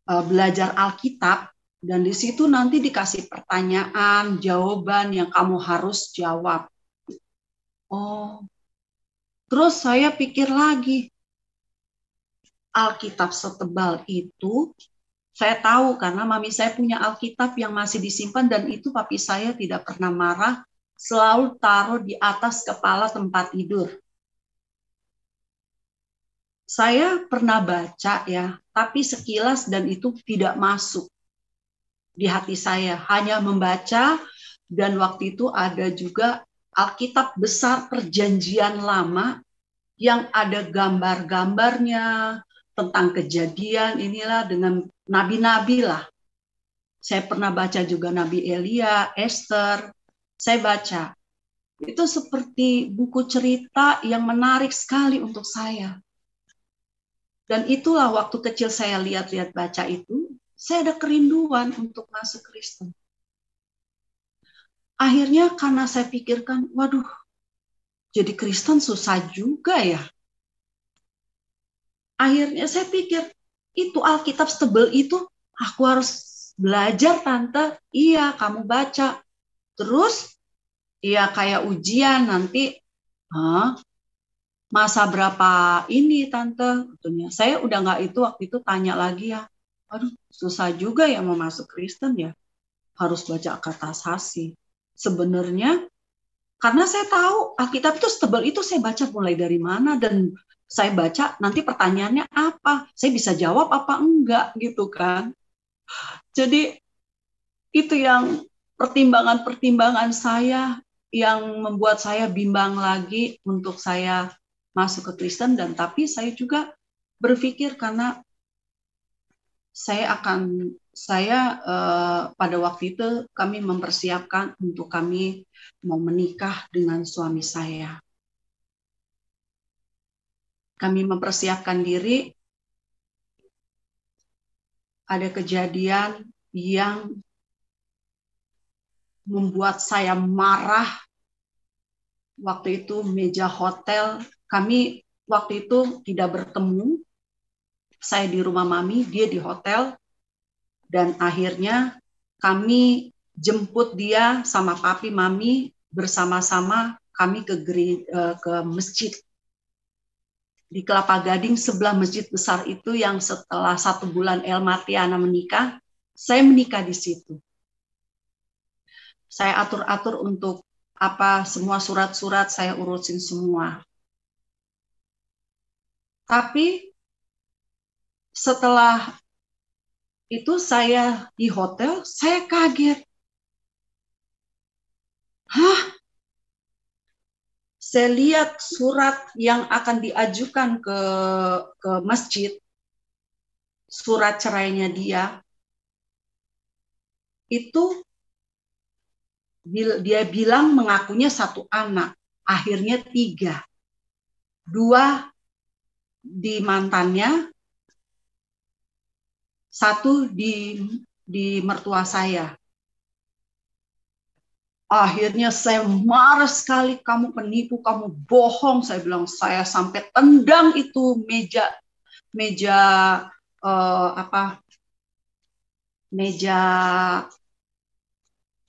belajar Alkitab dan di situ nanti dikasih pertanyaan, jawaban yang kamu harus jawab. Oh, terus saya pikir lagi, Alkitab setebal itu, saya tahu karena mami saya punya Alkitab yang masih disimpan dan itu papi saya tidak pernah marah, selalu taruh di atas kepala tempat tidur. Saya pernah baca ya, tapi sekilas dan itu tidak masuk di hati saya. Hanya membaca dan waktu itu ada juga Alkitab besar Perjanjian Lama yang ada gambar-gambarnya tentang kejadian inilah dengan nabi-nabi lah. Saya pernah baca juga Nabi Elia, Esther. Saya baca. Itu seperti buku cerita yang menarik sekali untuk saya. Dan itulah waktu kecil saya lihat-lihat baca itu, saya ada kerinduan untuk masuk Kristen. Akhirnya karena saya pikirkan, waduh, jadi Kristen susah juga ya. Akhirnya saya pikir, itu Alkitab setebal itu, aku harus belajar tante. Iya, kamu baca. Terus, ya kayak ujian nanti, masa berapa ini tante? Saya udah nggak itu, waktu itu tanya lagi ya, aduh susah juga ya mau masuk Kristen ya. Harus baca kata sasi. Sebenarnya, karena saya tahu Alkitab itu setebal itu, saya baca mulai dari mana dan saya baca nanti pertanyaannya apa, saya bisa jawab apa enggak gitu kan. Jadi itu yang pertimbangan-pertimbangan saya yang membuat saya bimbang lagi untuk saya masuk ke Kristen. Dan tapi saya juga berpikir karena saya pada waktu itu kami mempersiapkan untuk kami mau menikah dengan suami saya. Kami mempersiapkan diri, ada kejadian yang membuat saya marah. Waktu itu meja hotel, kami waktu itu tidak bertemu. Saya di rumah mami, dia di hotel. Dan akhirnya kami jemput dia sama papi mami bersama-sama kami ke masjid. Di Kelapa Gading sebelah masjid besar itu yang setelah 1 bulan El Matiana menikah, saya menikah di situ. Saya atur-atur untuk semua surat-surat saya urusin semua. Tapi setelah itu saya di hotel, saya kaget. Hah? Saya lihat surat yang akan diajukan ke masjid, surat cerainya dia, itu dia bilang mengakunya 1 anak, akhirnya 3. 2 di mantannya, 1 di mertua saya. Akhirnya saya marah sekali, kamu penipu, kamu bohong. Saya bilang, saya sampai tendang itu meja meja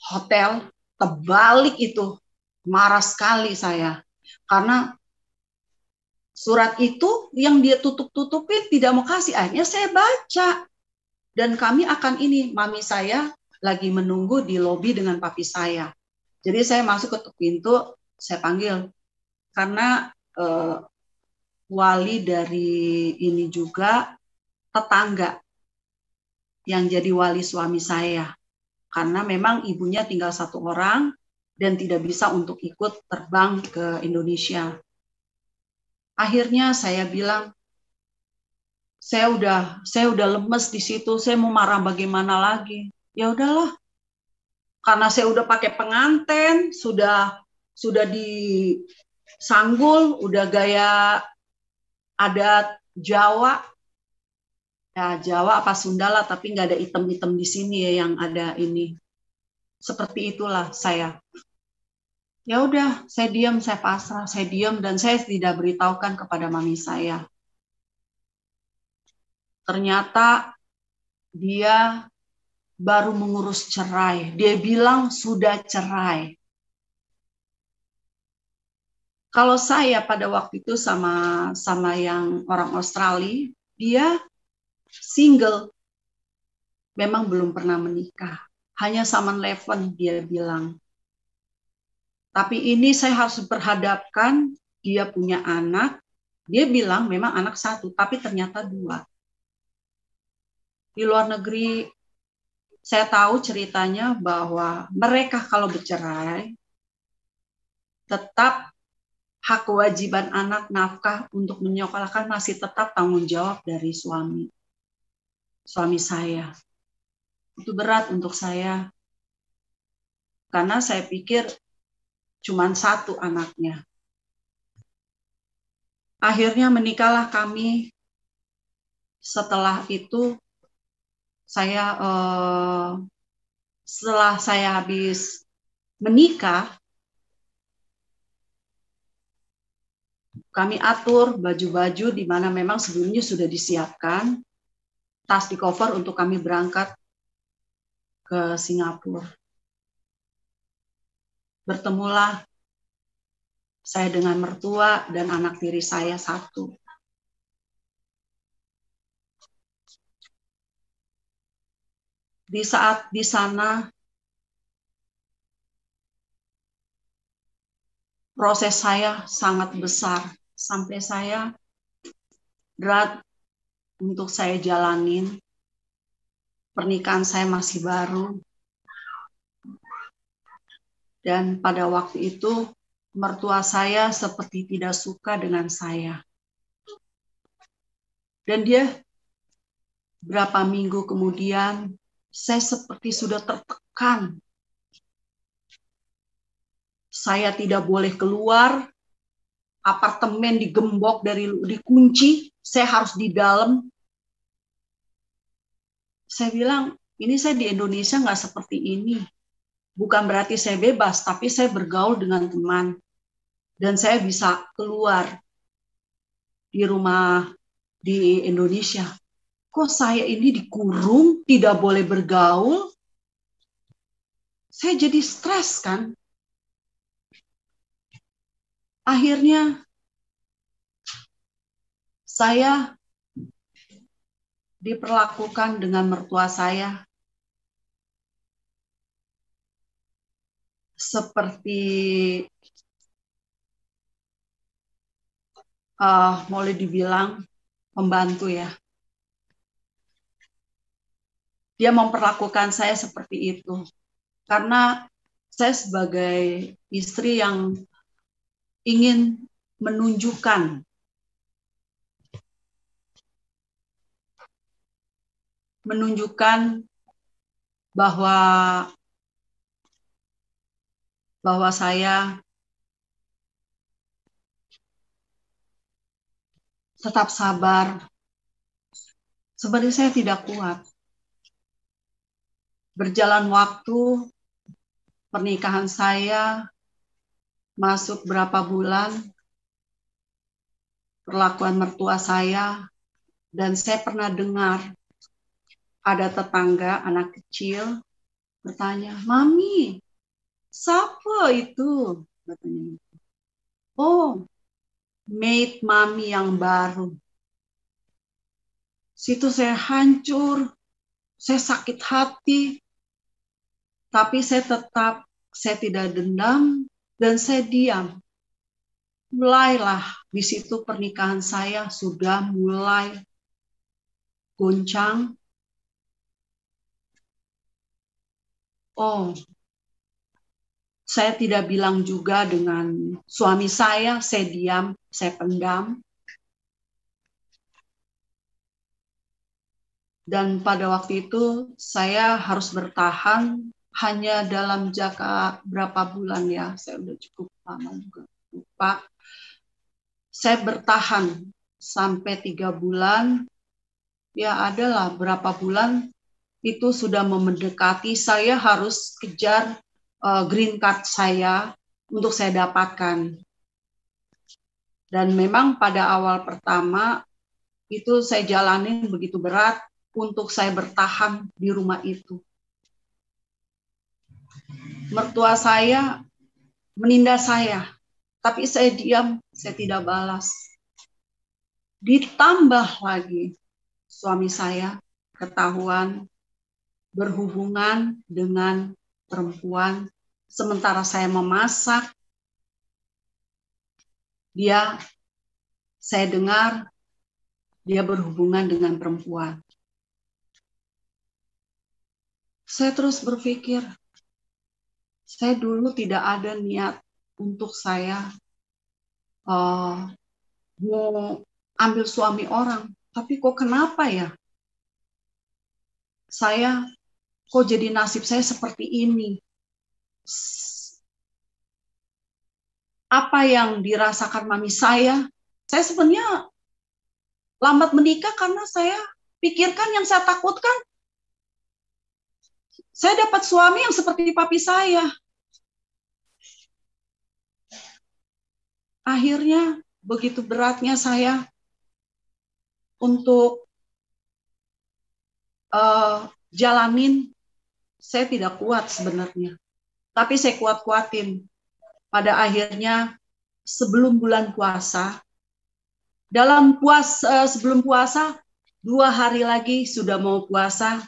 hotel, terbalik itu. Marah sekali saya. Karena surat itu yang dia tutup-tutupin tidak mau kasih. Akhirnya saya baca. Dan kami akan mami saya lagi menunggu di lobi dengan papi saya. Jadi saya masuk ke pintu, saya panggil. Karena wali dari ini juga tetangga yang jadi wali suami saya. Karena memang ibunya tinggal 1 orang dan tidak bisa untuk ikut terbang ke Indonesia. Akhirnya saya bilang, saya udah lemes di situ, saya mau marah bagaimana lagi? Ya udahlah, karena saya udah pakai pengantin, sudah disanggul, udah gaya adat Jawa, ya Jawa apa Sunda lah, tapi nggak ada item-item di sini ya yang ada ini. Seperti itulah saya. Ya udah, saya diam, saya pasrah, saya diam dan saya tidak beritahukan kepada mami saya. Ternyata dia baru mengurus cerai. Dia bilang sudah cerai. Kalau saya pada waktu itu sama yang orang Australia, dia single. Memang belum pernah menikah. Hanya sama Leven dia bilang. Tapi ini saya harus berhadapkan, dia punya anak. Dia bilang memang anak 1, tapi ternyata 2. Di luar negeri, saya tahu ceritanya bahwa mereka kalau bercerai, tetap hak kewajiban anak nafkah untuk menyekolahkan masih tetap tanggung jawab dari suami saya. Itu berat untuk saya. Karena saya pikir cuma 1 anaknya. Akhirnya menikahlah kami. Setelah itu setelah saya habis menikah, kami atur baju-baju di mana memang sebelumnya sudah disiapkan, tas di cover untuk kami berangkat ke Singapura. Bertemulah saya dengan mertua dan anak tiri saya 1. Di saat di sana, proses saya sangat besar. Sampai saya berat untuk saya jalanin. Pernikahan saya masih baru. Dan pada waktu itu, mertua saya seperti tidak suka dengan saya. Dan dia berapa minggu kemudian, saya seperti sudah tertekan. Saya tidak boleh keluar, apartemen digembok dikunci, saya harus di dalam. Saya bilang, ini saya di Indonesia nggak seperti ini. Bukan berarti saya bebas, tapi saya bergaul dengan teman. Dan saya bisa keluar di rumah di Indonesia. Kok saya ini dikurung, tidak boleh bergaul? Saya jadi stres kan. Akhirnya saya diperlakukan dengan mertua saya seperti boleh dibilang pembantu ya. Dia memperlakukan saya seperti itu. Karena saya sebagai istri yang ingin menunjukkan bahwa saya tetap sabar. Sebenarnya saya tidak kuat. Berjalan waktu, pernikahan saya masuk berapa bulan, perlakuan mertua saya, dan saya pernah dengar ada tetangga anak kecil bertanya, "Mami, siapa itu?" Katanya. "Oh, maid mami yang baru." Situ saya hancur, saya sakit hati, tapi saya tidak dendam dan saya diam. Mulailah di situ pernikahan saya sudah mulai goncang. Oh, saya tidak bilang juga dengan suami saya diam, saya pendam. Dan pada waktu itu saya harus bertahan hanya dalam jangka berapa bulan ya, saya udah cukup lama juga lupa. Saya bertahan sampai 3 bulan, ya adalah berapa bulan itu sudah mendekati saya harus kejar green card saya untuk saya dapatkan. Dan memang pada awal pertama itu saya jalanin begitu berat untuk saya bertahan di rumah itu. Mertua saya menindas saya, tapi saya diam, saya tidak balas. Ditambah lagi suami saya ketahuan berhubungan dengan perempuan, sementara saya memasak, saya dengar dia berhubungan dengan perempuan. Saya terus berpikir, saya dulu tidak ada niat untuk saya mau ambil suami orang, tapi kok kenapa ya? Kok jadi nasib saya seperti ini? Apa yang dirasakan mami saya sebenarnya lambat menikah karena saya pikirkan yang saya takutkan, saya dapat suami yang seperti papi saya. Akhirnya begitu beratnya saya untuk jalanin, saya tidak kuat sebenarnya. Tapi saya kuat-kuatin. Pada akhirnya sebelum bulan puasa, sebelum puasa, 2 hari lagi sudah mau puasa,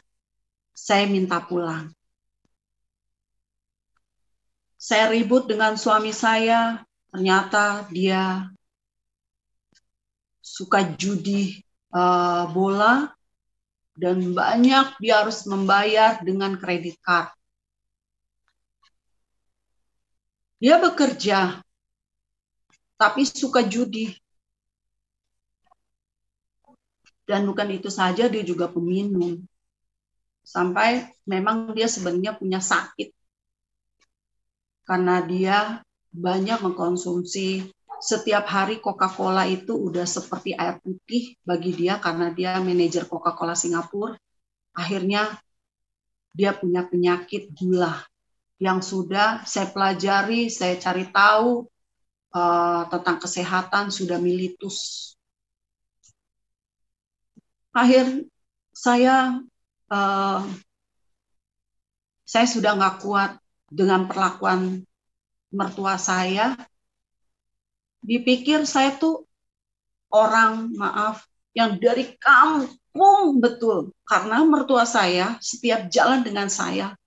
saya minta pulang. Saya ribut dengan suami saya, ternyata dia suka judi bola, dan banyak dia harus membayar dengan kredit card. Dia bekerja, tapi suka judi. Dan bukan itu saja, dia juga peminum. Sampai memang dia sebenarnya punya sakit. Karena dia banyak mengkonsumsi, setiap hari Coca-Cola itu udah seperti air putih bagi dia karena dia manajer Coca-Cola Singapura. Akhirnya dia punya penyakit gula yang sudah saya pelajari, saya cari tahu tentang kesehatan, sudah melitus. Akhir saya sudah nggak kuat dengan perlakuan mertua saya. Dipikir saya tuh orang, maaf, yang dari kampung betul. Karena mertua saya setiap jalan dengan saya.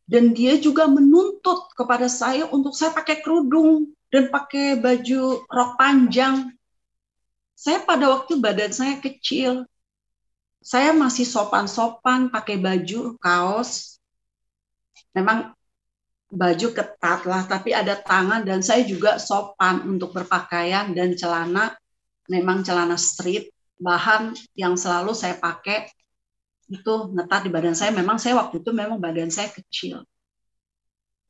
Dan dia juga menuntut kepada saya untuk saya pakai kerudung dan pakai baju rok panjang. Saya pada waktu badan saya kecil. Saya masih sopan-sopan pakai baju, kaos. Memang baju ketat lah, tapi ada tangan, dan saya juga sopan untuk berpakaian, dan celana memang celana street, bahan yang selalu saya pakai itu ngetat di badan saya. Memang saya waktu itu memang badan saya kecil.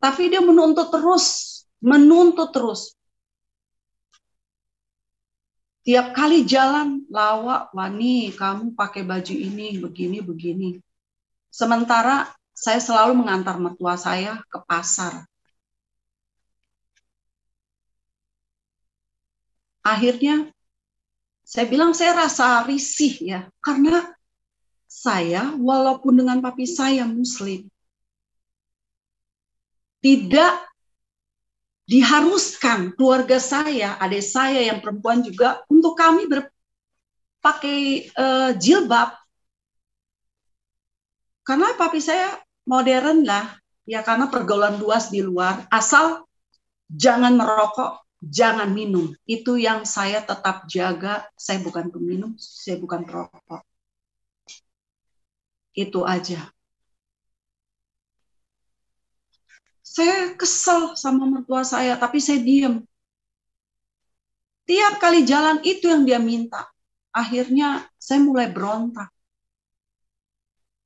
Tapi dia menuntut terus, menuntut terus. Tiap kali jalan, lawak, Wani, kamu pakai baju ini, begini, begini. Sementara saya selalu mengantar mertua saya ke pasar. Akhirnya saya bilang saya rasa risih ya, karena saya walaupun dengan papi saya Muslim, tidak diharuskan keluarga saya, adik saya yang perempuan juga, untuk kami berpakai jilbab. Karena papi saya modern lah, ya karena pergaulan luas di luar, asal jangan merokok, jangan minum. Itu yang saya tetap jaga. Saya bukan peminum, saya bukan perokok. Itu aja. Saya kesel sama mertua saya, tapi saya diam. Tiap kali jalan itu yang dia minta. Akhirnya saya mulai berontak.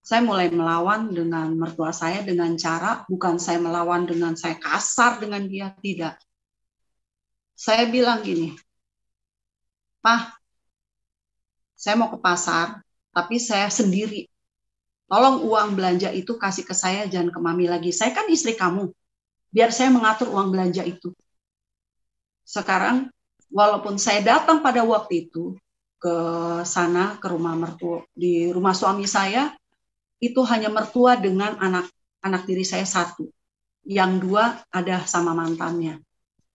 Saya mulai melawan dengan mertua saya dengan cara, bukan saya melawan dengan saya kasar dengan dia, tidak. Saya bilang gini, Pak, saya mau ke pasar, tapi saya sendiri. Tolong uang belanja itu kasih ke saya, jangan ke Mami lagi. Saya kan istri kamu, biar saya mengatur uang belanja itu. Sekarang, walaupun saya datang pada waktu itu ke sana, ke rumah mertua, di rumah suami saya, itu hanya mertua dengan anak tiri saya satu. Yang dua ada sama mantannya.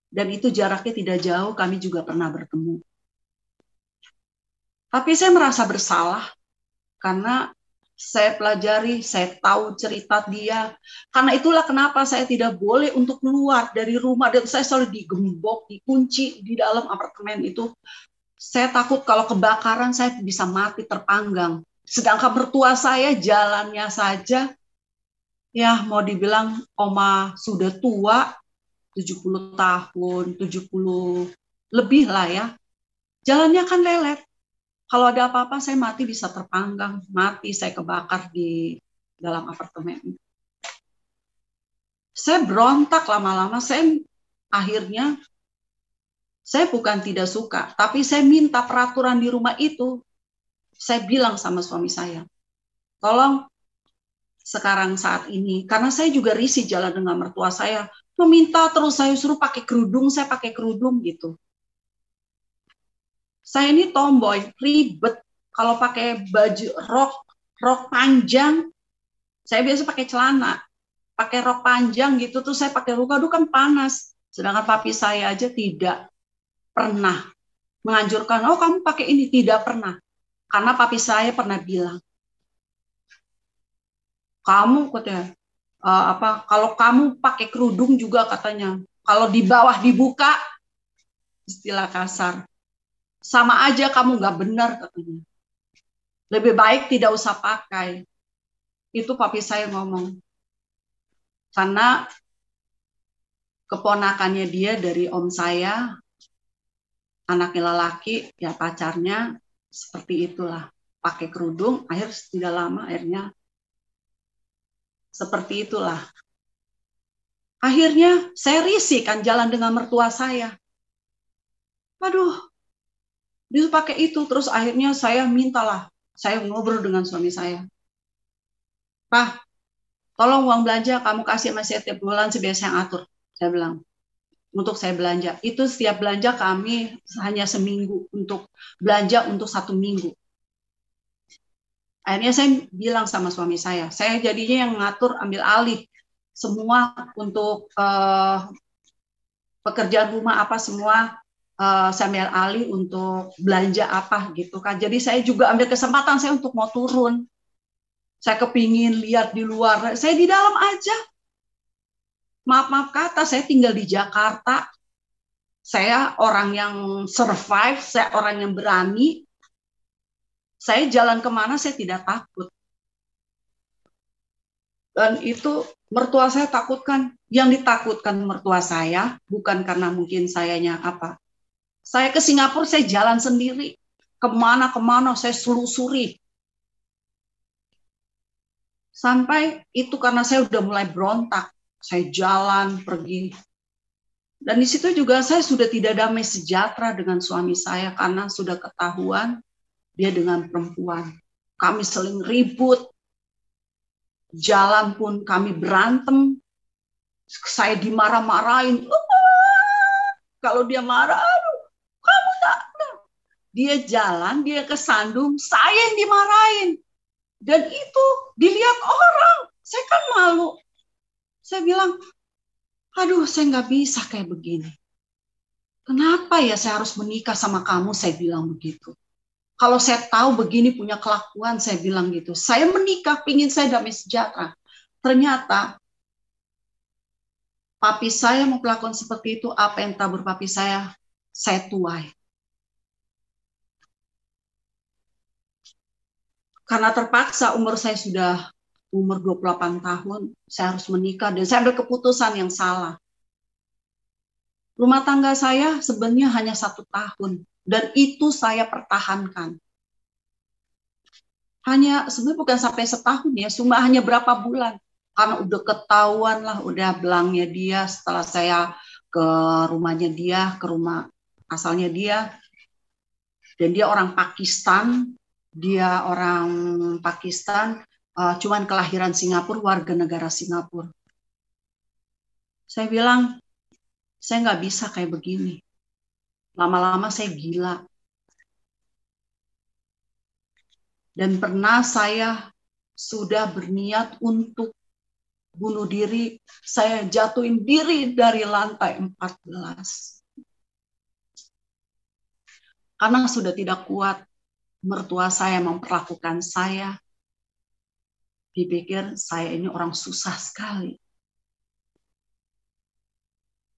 Dan itu jaraknya tidak jauh, kami juga pernah bertemu. Tapi saya merasa bersalah karena saya pelajari, saya tahu cerita dia. Karena itulah kenapa saya tidak boleh untuk keluar dari rumah, dan saya selalu digembok, dikunci di dalam apartemen itu. Saya takut kalau kebakaran saya bisa mati terpanggang. Sedangkan mertua saya jalannya saja, ya mau dibilang oma sudah tua, 70 tahun, 70 lebih lah ya. Jalannya kan lelet. Kalau ada apa-apa saya mati bisa terpanggang, mati saya kebakar di dalam apartemen. Saya berontak lama-lama, akhirnya saya bukan tidak suka, tapi saya minta peraturan di rumah itu. Saya bilang sama suami saya, tolong sekarang saat ini, karena saya juga risih jalan dengan mertua saya, meminta terus saya suruh pakai kerudung, saya pakai kerudung gitu. Saya ini tomboy, ribet. Kalau pakai baju rok panjang, saya biasa pakai celana. Pakai rok panjang gitu, tuh saya pakai rok, aduh kan panas. Sedangkan papi saya aja tidak pernah menganjurkan, oh kamu pakai ini, tidak pernah. Karena papi saya pernah bilang, kamu katanya, kalau kamu pakai kerudung juga katanya, kalau di bawah dibuka, istilah kasar, sama aja kamu nggak benar katanya. Lebih baik tidak usah pakai. Itu papi saya ngomong. Karena keponakannya dia dari om saya, anaknya lelaki, ya pacarnya seperti itulah. Pakai kerudung, tidak lama akhirnya seperti itulah. Akhirnya saya risih kan jalan dengan mertua saya. Aduh, dia pakai itu. Terus akhirnya saya mintalah, saya ngobrol dengan suami saya. Pak, tolong uang belanja kamu kasih sama saya tiap bulan, biasa yang atur. Saya bilang, untuk saya belanja. Itu setiap belanja kami hanya seminggu, untuk belanja untuk 1 minggu. Akhirnya saya bilang sama suami saya jadinya yang ngatur, ambil alih semua untuk pekerjaan rumah apa semua, saya ambil alih untuk belanja apa gitu kan. Jadi saya juga ambil kesempatan saya untuk mau turun. Saya kepingin lihat di luar, saya di dalam aja. Maaf kata, saya tinggal di Jakarta. Saya orang yang survive, saya orang yang berani. Saya jalan kemana saya tidak takut. Dan itu mertua saya takutkan. Yang ditakutkan mertua saya bukan karena mungkin sayanya apa. Saya ke Singapura, saya jalan sendiri. Kemana-kemana saya selusuri. Sampai itu karena saya udah mulai berontak. Saya jalan, pergi. Dan di situ juga saya sudah tidak damai sejahtera dengan suami saya karena sudah ketahuan dia dengan perempuan. Kami saling ribut. Jalan pun kami berantem. Saya dimarah-marahin. Kalau dia marah, aduh, kamu tak. Dia jalan, dia kesandung, saya yang dimarahin. Dan itu dilihat orang. Saya kan malu. Saya bilang, aduh, saya nggak bisa kayak begini. Kenapa ya saya harus menikah sama kamu? Saya bilang begitu. Kalau saya tahu begini punya kelakuan, saya bilang gitu. Saya menikah, pingin saya damai sejahtera. Ternyata papi saya mau melakukan seperti itu, apa yang tabur papi saya tuai. Karena terpaksa umur saya sudah umur 28 tahun, saya harus menikah dan saya ambil keputusan yang salah. Rumah tangga saya sebenarnya hanya 1 tahun dan itu saya pertahankan. Hanya sebenarnya bukan sampai setahun ya, cuma hanya berapa bulan. Karena udah ketahuan lah, udah belangnya dia setelah saya ke rumahnya dia, ke rumah asalnya dia. Dan dia orang Pakistan, cuman kelahiran Singapura, warga negara Singapura. Saya bilang, saya nggak bisa kayak begini. Lama-lama saya gila. Dan pernah saya sudah berniat untuk bunuh diri, saya jatuhin diri dari lantai 14. Karena sudah tidak kuat, mertua saya memperlakukan saya. Dipikir saya ini orang susah sekali.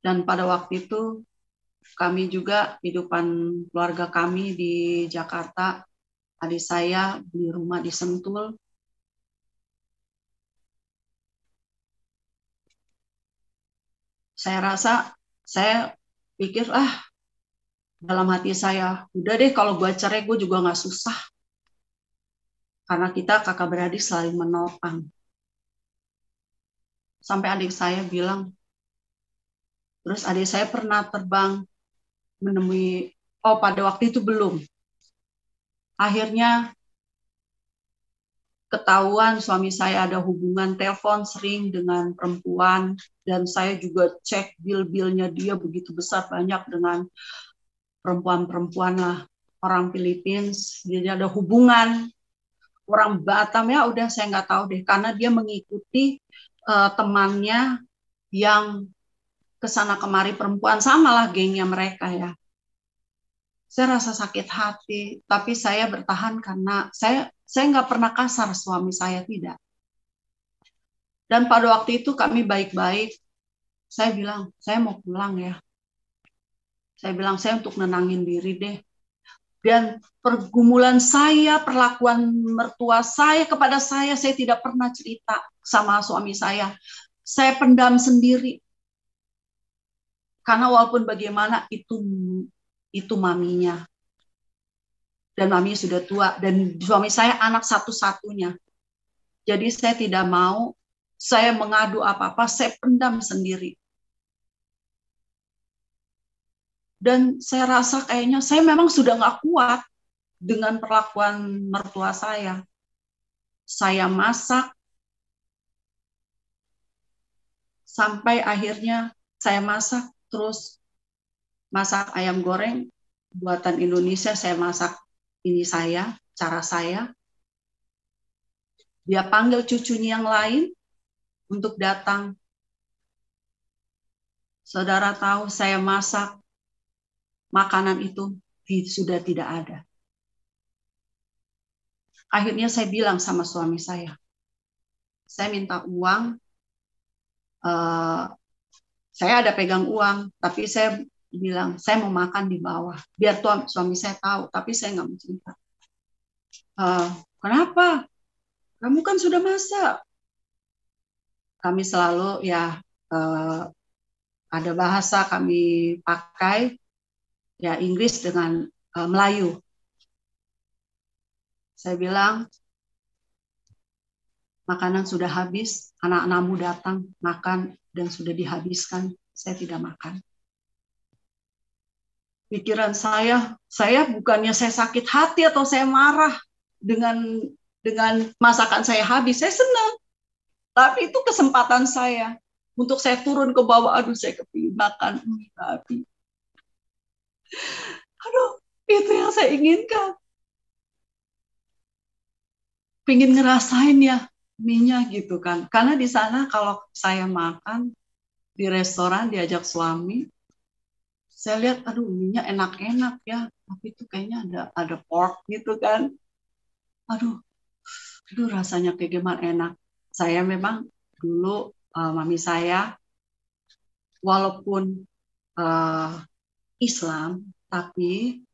Dan pada waktu itu, kami juga, kehidupan keluarga kami di Jakarta, adik saya beli rumah di Sentul. Saya pikir, dalam hati saya, udah deh kalau gue cerai, gue juga gak susah. Karena kita kakak beradik saling menopang. Sampai adik saya bilang, terus adik saya pernah terbang menemui, pada waktu itu belum. Akhirnya ketahuan suami saya ada hubungan telepon sering dengan perempuan, dan saya juga cek bil-bilnya dia begitu besar, banyak dengan perempuan-perempuan lah, orang Filipina, jadi ada hubungan. Orang Batam ya udah saya nggak tahu deh, karena dia mengikuti temannya yang kesana kemari perempuan, samalah gengnya mereka ya. Saya rasa sakit hati, tapi saya bertahan karena saya nggak pernah kasar suami saya, tidak. Dan pada waktu itu kami baik-baik. Saya bilang, saya mau pulang ya. Saya bilang, saya untuk nenangin diri deh. Dan pergumulan saya, perlakuan mertua saya kepada saya tidak pernah cerita sama suami saya. Saya pendam sendiri. Karena walaupun bagaimana itu maminya. Dan maminya sudah tua. Dan suami saya anak satu-satunya. Jadi saya tidak mau, saya mengadu apa-apa, saya pendam sendiri. Dan saya rasa kayaknya saya memang sudah nggak kuat dengan perlakuan mertua saya. Saya masak, sampai akhirnya saya masak, terus masak ayam goreng, buatan Indonesia, saya masak ini saya, cara saya. Dia panggil cucunya yang lain untuk datang. Saudara tahu saya masak, makanan itu sudah tidak ada. Akhirnya saya bilang sama suami saya minta uang, saya ada pegang uang, tapi saya bilang saya mau makan di bawah, biar suami saya tahu, tapi saya nggak mau cerita. Kenapa? Kamu kan sudah masak. kami selalu ya ada bahasa kami pakai ya Inggris dengan Melayu. Saya bilang, makanan sudah habis, anak-anakmu datang makan dan sudah dihabiskan, saya tidak makan. Pikiran saya bukannya saya sakit hati atau saya marah dengan masakan saya habis, saya senang. Tapi itu kesempatan saya untuk saya turun ke bawah, aduh saya kepingin makan mie babi. Aduh, itu yang saya inginkan. Pingin ngerasain ya mie-nya gitu kan. Karena di sana kalau saya makan di restoran diajak suami, saya lihat aduh mie-nya enak-enak ya, tapi itu kayaknya ada pork gitu kan. Aduh rasanya kayak gimana enak. Saya memang dulu mami saya walaupun Islam, tapi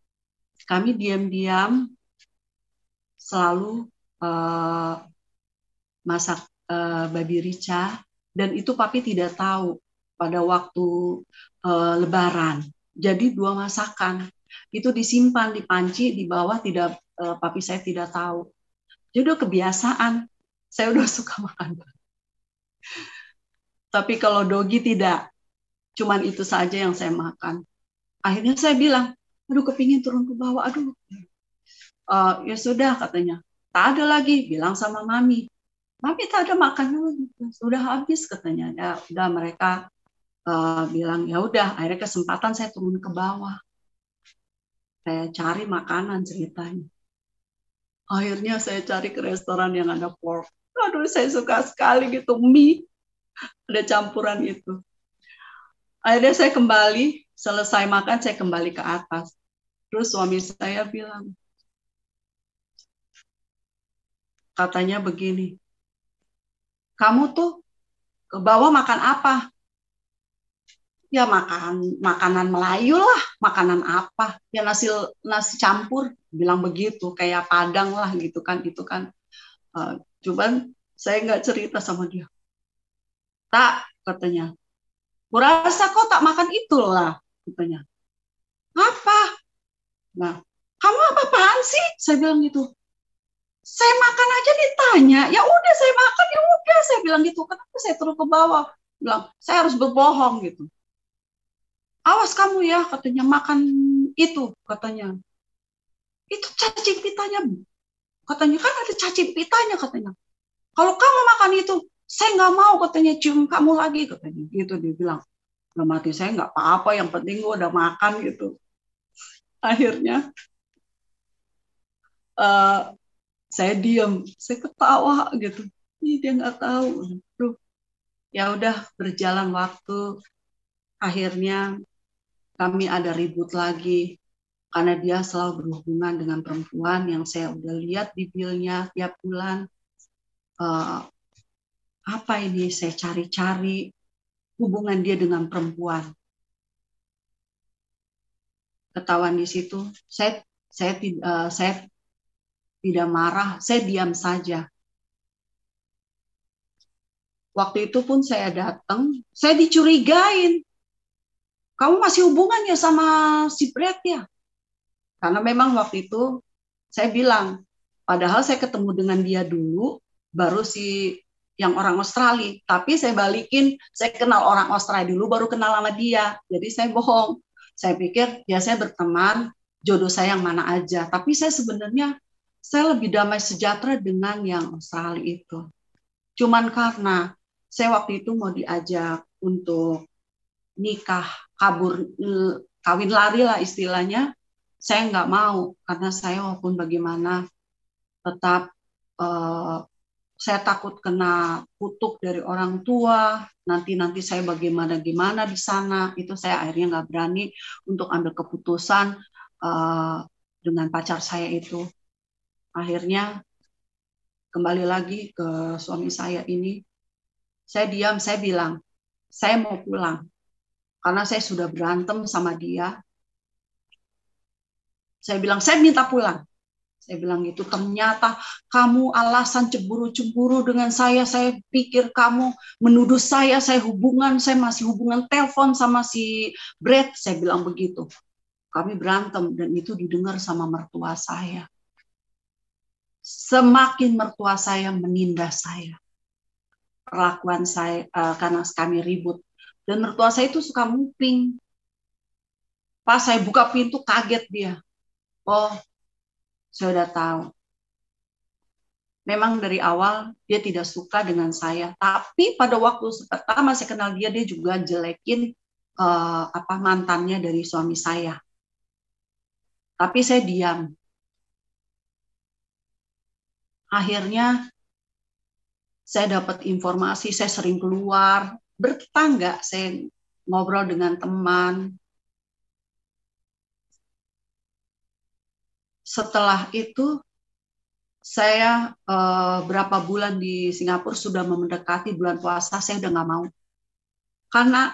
kami diam-diam selalu masak babi rica, dan itu papi tidak tahu pada waktu Lebaran. Jadi 2 masakan itu disimpan di panci di bawah, tidak papi saya tidak tahu. Jadi udah kebiasaan, saya udah suka makan. Tapi kalau dogi tidak, cuman itu saja yang saya makan. Akhirnya saya bilang, aduh kepingin turun ke bawah, aduh. Ya sudah katanya, tak ada lagi, bilang sama mami. Mami tak ada makanan lagi, sudah habis katanya. Ya udah mereka bilang ya udah, akhirnya kesempatan saya turun ke bawah. Saya cari makanan ceritanya. Akhirnya saya cari ke restoran yang ada pork. Aduh saya suka sekali gitu, mie. Ada campuran itu. Akhirnya saya kembali, selesai makan saya kembali ke atas. Terus suami saya bilang, katanya begini, kamu tuh ke bawah makan apa? Ya makan makanan Melayu lah, makanan apa? Ya nasi campur, bilang begitu, kayak Padang lah gitu kan, itu kan. Cuman saya nggak cerita sama dia. Tak, katanya. Kurasa kok tak makan itu lah, katanya. Apa? Nah, kamu apa-apaan sih? Saya bilang gitu. Saya makan aja ditanya, ya udah saya makan, ya udah saya bilang gitu. Kenapa saya turun ke bawah? Bilang, saya harus berbohong gitu. Awas kamu ya, katanya, makan itu, katanya. Itu cacing pitanya, katanya, kan ada cacing pitanya, katanya. Kalau kamu makan itu, saya nggak mau, katanya, cium kamu lagi, katanya. Gitu dia bilang. Nah, mati saya nggak apa-apa, yang penting gue udah makan gitu. Akhirnya saya diam, saya ketawa gitu. Ih, dia nggak tahu. Duh. Ya udah berjalan waktu, akhirnya kami ada ribut lagi karena dia selalu berhubungan dengan perempuan yang saya udah lihat di bilnya tiap bulan. Apa ini, saya cari-cari hubungan dia dengan perempuan. Ketahuan di situ, saya tidak marah, saya diam saja. Waktu itu pun saya datang, saya dicurigain. Kamu masih hubungan ya sama si Brad ya? Karena memang waktu itu saya bilang, padahal saya ketemu dengan dia dulu, baru si yang orang Australia. Tapi saya balikin, saya kenal orang Australia dulu, baru kenal sama dia. Jadi saya bohong. Saya pikir ya saya berteman, jodoh saya yang mana aja. Tapi saya sebenarnya, saya lebih damai sejahtera dengan yang Australia itu. Cuman karena saya waktu itu mau diajak untuk nikah, kawin lari lah istilahnya, saya nggak mau karena saya walaupun bagaimana tetap saya takut kena kutuk dari orang tua, nanti saya bagaimana di sana, itu saya akhirnya nggak berani untuk ambil keputusan dengan pacar saya itu. Akhirnya kembali lagi ke suami saya ini, saya diam, saya bilang saya mau pulang. Karena saya sudah berantem sama dia. Saya bilang, saya minta pulang. Saya bilang gitu, ternyata kamu alasan cemburu-cemburu dengan saya pikir kamu menuduh saya masih hubungan telepon sama si Brad, saya bilang begitu. Kami berantem dan itu didengar sama mertua saya. Semakin mertua saya menindas saya. Perlakuan saya, karena kami ribut. Dan mertua saya itu suka nguping. Pas saya buka pintu kaget dia. Oh, saya udah tahu. Memang dari awal dia tidak suka dengan saya, tapi pada waktu pertama saya kenal dia juga jelekin mantannya dari suami saya. Tapi saya diam. Akhirnya saya dapat informasi, saya sering keluar bertetangga, saya ngobrol dengan teman. Setelah itu saya berapa bulan di Singapura sudah mendekati bulan puasa, saya udah nggak mau. Karena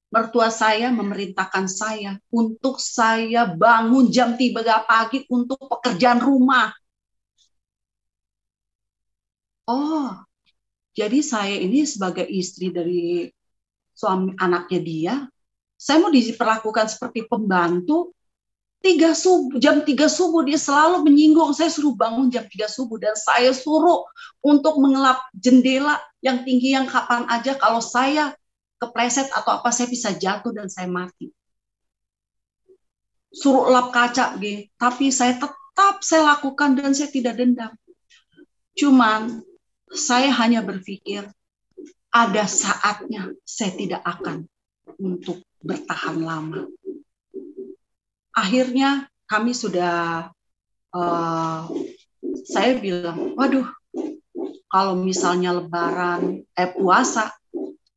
mertua saya memerintahkan saya untuk saya bangun jam 3 pagi untuk pekerjaan rumah. Oh, jadi saya ini sebagai istri dari suami anaknya dia, saya mau diperlakukan seperti pembantu. Jam 3 subuh dia selalu menyinggung, saya suruh bangun jam 3 subuh dan saya suruh untuk mengelap jendela yang tinggi yang kapan aja kalau saya kepleset atau apa saya bisa jatuh dan saya mati. Suruh lap kaca gitu, tapi saya lakukan dan saya tidak dendam. Cuman saya hanya berpikir ada saatnya saya tidak akan untuk bertahan lama. Akhirnya kami sudah, saya bilang, waduh, kalau misalnya lebaran, puasa,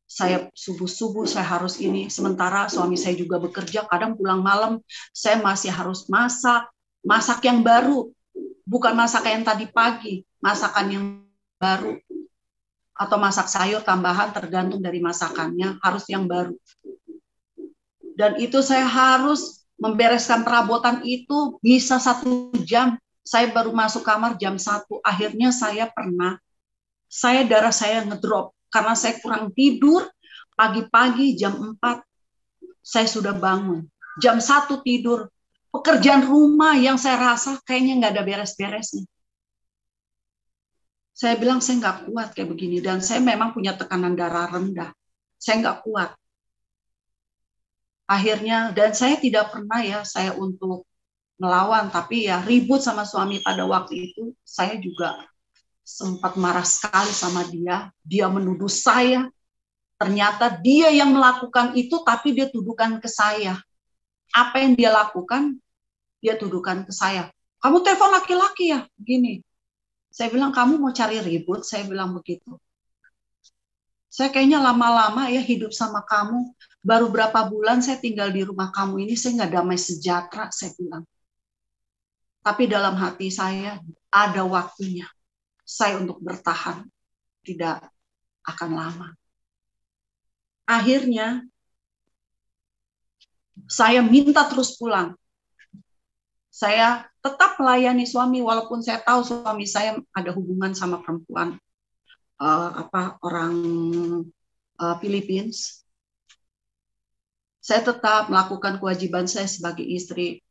saya subuh-subuh saya harus ini, sementara suami saya juga bekerja, kadang pulang malam, saya masih harus masak yang baru, bukan masak yang tadi pagi, masakan yang baru, atau masak sayur tambahan tergantung dari masakannya, harus yang baru. Dan itu saya harus membereskan perabotan itu bisa 1 jam. Saya baru masuk kamar jam 1. Akhirnya darah saya ngedrop. Karena saya kurang tidur, pagi-pagi jam 4 saya sudah bangun. Jam 1 tidur. Pekerjaan rumah yang saya rasa kayaknya nggak ada beres-beresnya. Saya bilang saya nggak kuat kayak begini. Dan saya memang punya tekanan darah rendah. Saya nggak kuat. Akhirnya, dan saya tidak pernah ya saya untuk melawan, tapi ya ribut sama suami pada waktu itu, saya juga sempat marah sekali sama dia. Dia menuduh saya, ternyata dia yang melakukan itu, tapi dia tuduhkan ke saya. Apa yang dia lakukan, dia tuduhkan ke saya. Kamu telepon laki-laki ya? Begini. Saya bilang, kamu mau cari ribut? Saya bilang begitu. Saya kayaknya lama-lama ya hidup sama kamu. Baru berapa bulan saya tinggal di rumah kamu ini, saya nggak damai sejahtera, saya bilang. Tapi dalam hati saya ada waktunya. Saya untuk bertahan. Tidak akan lama. Akhirnya, saya minta terus pulang. Saya tetap melayani suami, walaupun saya tahu suami saya ada hubungan sama perempuan. Orang Philippines. Saya tetap melakukan kewajiban saya sebagai istri.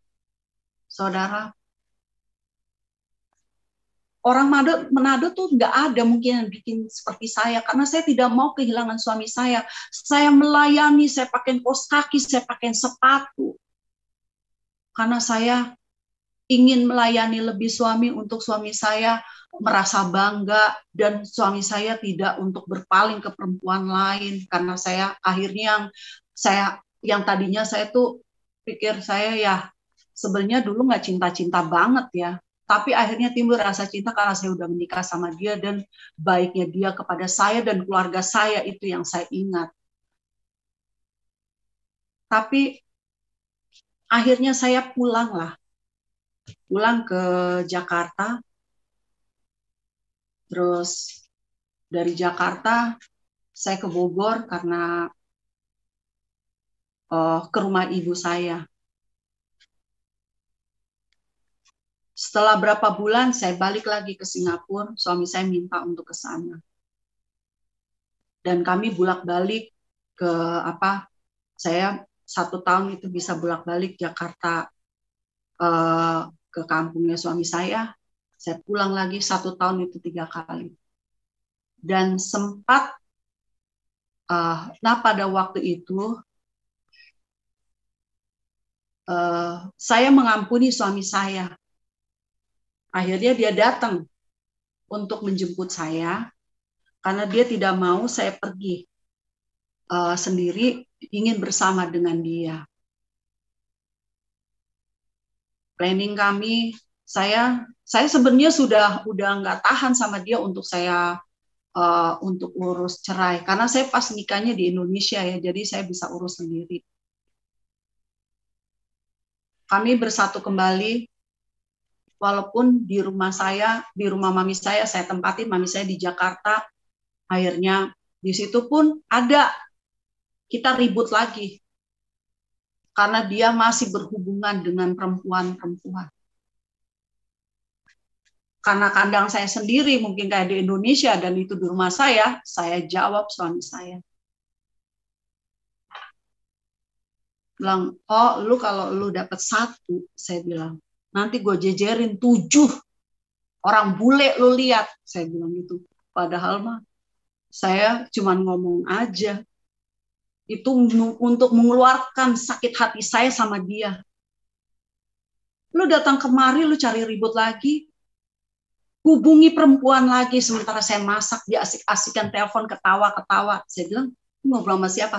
Saudara, orang Manado tuh nggak ada mungkin yang bikin seperti saya, karena saya tidak mau kehilangan suami saya. Saya melayani, saya pakai kaos kaki, saya pakai sepatu. Karena saya ingin melayani lebih suami untuk suami saya merasa bangga dan suami saya tidak untuk berpaling ke perempuan lain, karena saya akhirnya yang tadinya saya tuh pikir saya ya sebenarnya dulu nggak cinta-cinta banget ya, tapi akhirnya timbul rasa cinta karena saya udah menikah sama dia dan baiknya dia kepada saya dan keluarga saya itu yang saya ingat. Tapi akhirnya saya pulang ke Jakarta. Terus dari Jakarta saya ke Bogor karena ke rumah ibu saya. Setelah berapa bulan saya balik lagi ke Singapura, suami saya minta untuk ke sana. Dan kami bolak-balik ke saya 1 tahun itu bisa bolak-balik Jakarta ke kampungnya suami saya pulang lagi 1 tahun itu 3 kali. Dan sempat, nah pada waktu itu saya mengampuni suami saya. Akhirnya dia datang untuk menjemput saya karena dia tidak mau saya pergi sendiri, ingin bersama dengan dia. Planning kami, saya sebenarnya udah nggak tahan sama dia untuk saya untuk urus cerai karena saya pas nikahnya di Indonesia ya, jadi saya bisa urus sendiri. Kami bersatu kembali, walaupun di rumah mami saya tempatin mami saya di Jakarta. Akhirnya di situ pun ada kita ribut lagi karena dia masih berhubungan dengan perempuan-perempuan. Karena kandang saya sendiri mungkin kayak di Indonesia dan itu di rumah saya jawab suami saya. Bilang, oh lu kalau lu dapat 1, saya bilang, nanti gue jejerin 7 orang bule lu lihat, saya bilang gitu. Padahal mah saya cuma ngomong aja. Itu untuk mengeluarkan sakit hati saya sama dia. Lu datang kemari, lu cari ribut lagi, hubungi perempuan lagi, sementara saya masak, dia asik-asikan telepon, ketawa-ketawa. Saya bilang, ngobrol sama siapa?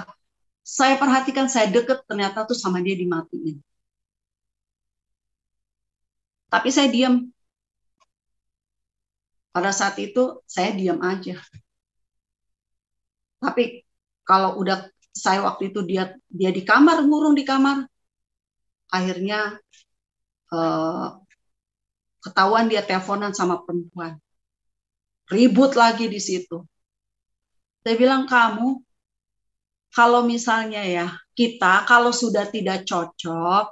Saya perhatikan, saya deket, ternyata tuh sama dia dimatiin. Tapi saya diam. Pada saat itu, saya diam aja. Tapi kalau udah saya waktu itu dia di kamar, ngurung di kamar, akhirnya ketahuan dia teleponan sama perempuan. Ribut lagi di situ. Saya bilang, kamu kalau misalnya ya kita kalau sudah tidak cocok,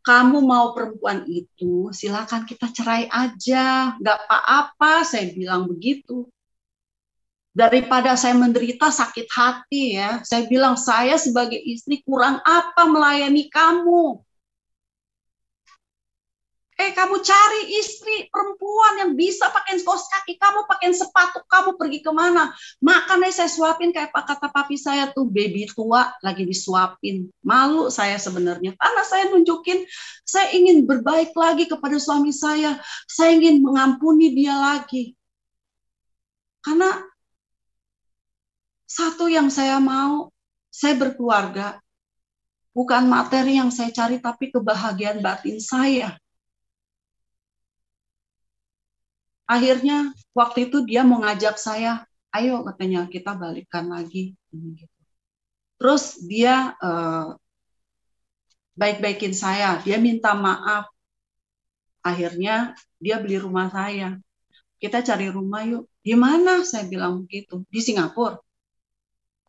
kamu mau perempuan itu silakan kita cerai aja, nggak apa-apa, saya bilang begitu. Daripada saya menderita sakit hati ya, saya bilang saya sebagai istri kurang apa melayani kamu. Kamu cari istri perempuan yang bisa pakai kaos kaki, kamu pakai sepatu, kamu pergi kemana? Makanya saya suapin kayak kata papi saya tuh, baby tua lagi disuapin. Malu saya sebenarnya, karena saya nunjukin, saya ingin berbaik lagi kepada suami saya ingin mengampuni dia lagi. Karena satu yang saya mau, saya berkeluarga. Bukan materi yang saya cari, tapi kebahagiaan batin saya. Akhirnya waktu itu dia mau ngajak saya, ayo katanya kita balikan lagi. Terus dia baik-baikin saya, dia minta maaf. Akhirnya dia beli rumah saya. Kita cari rumah yuk. Di mana? Saya bilang begitu. Di Singapura.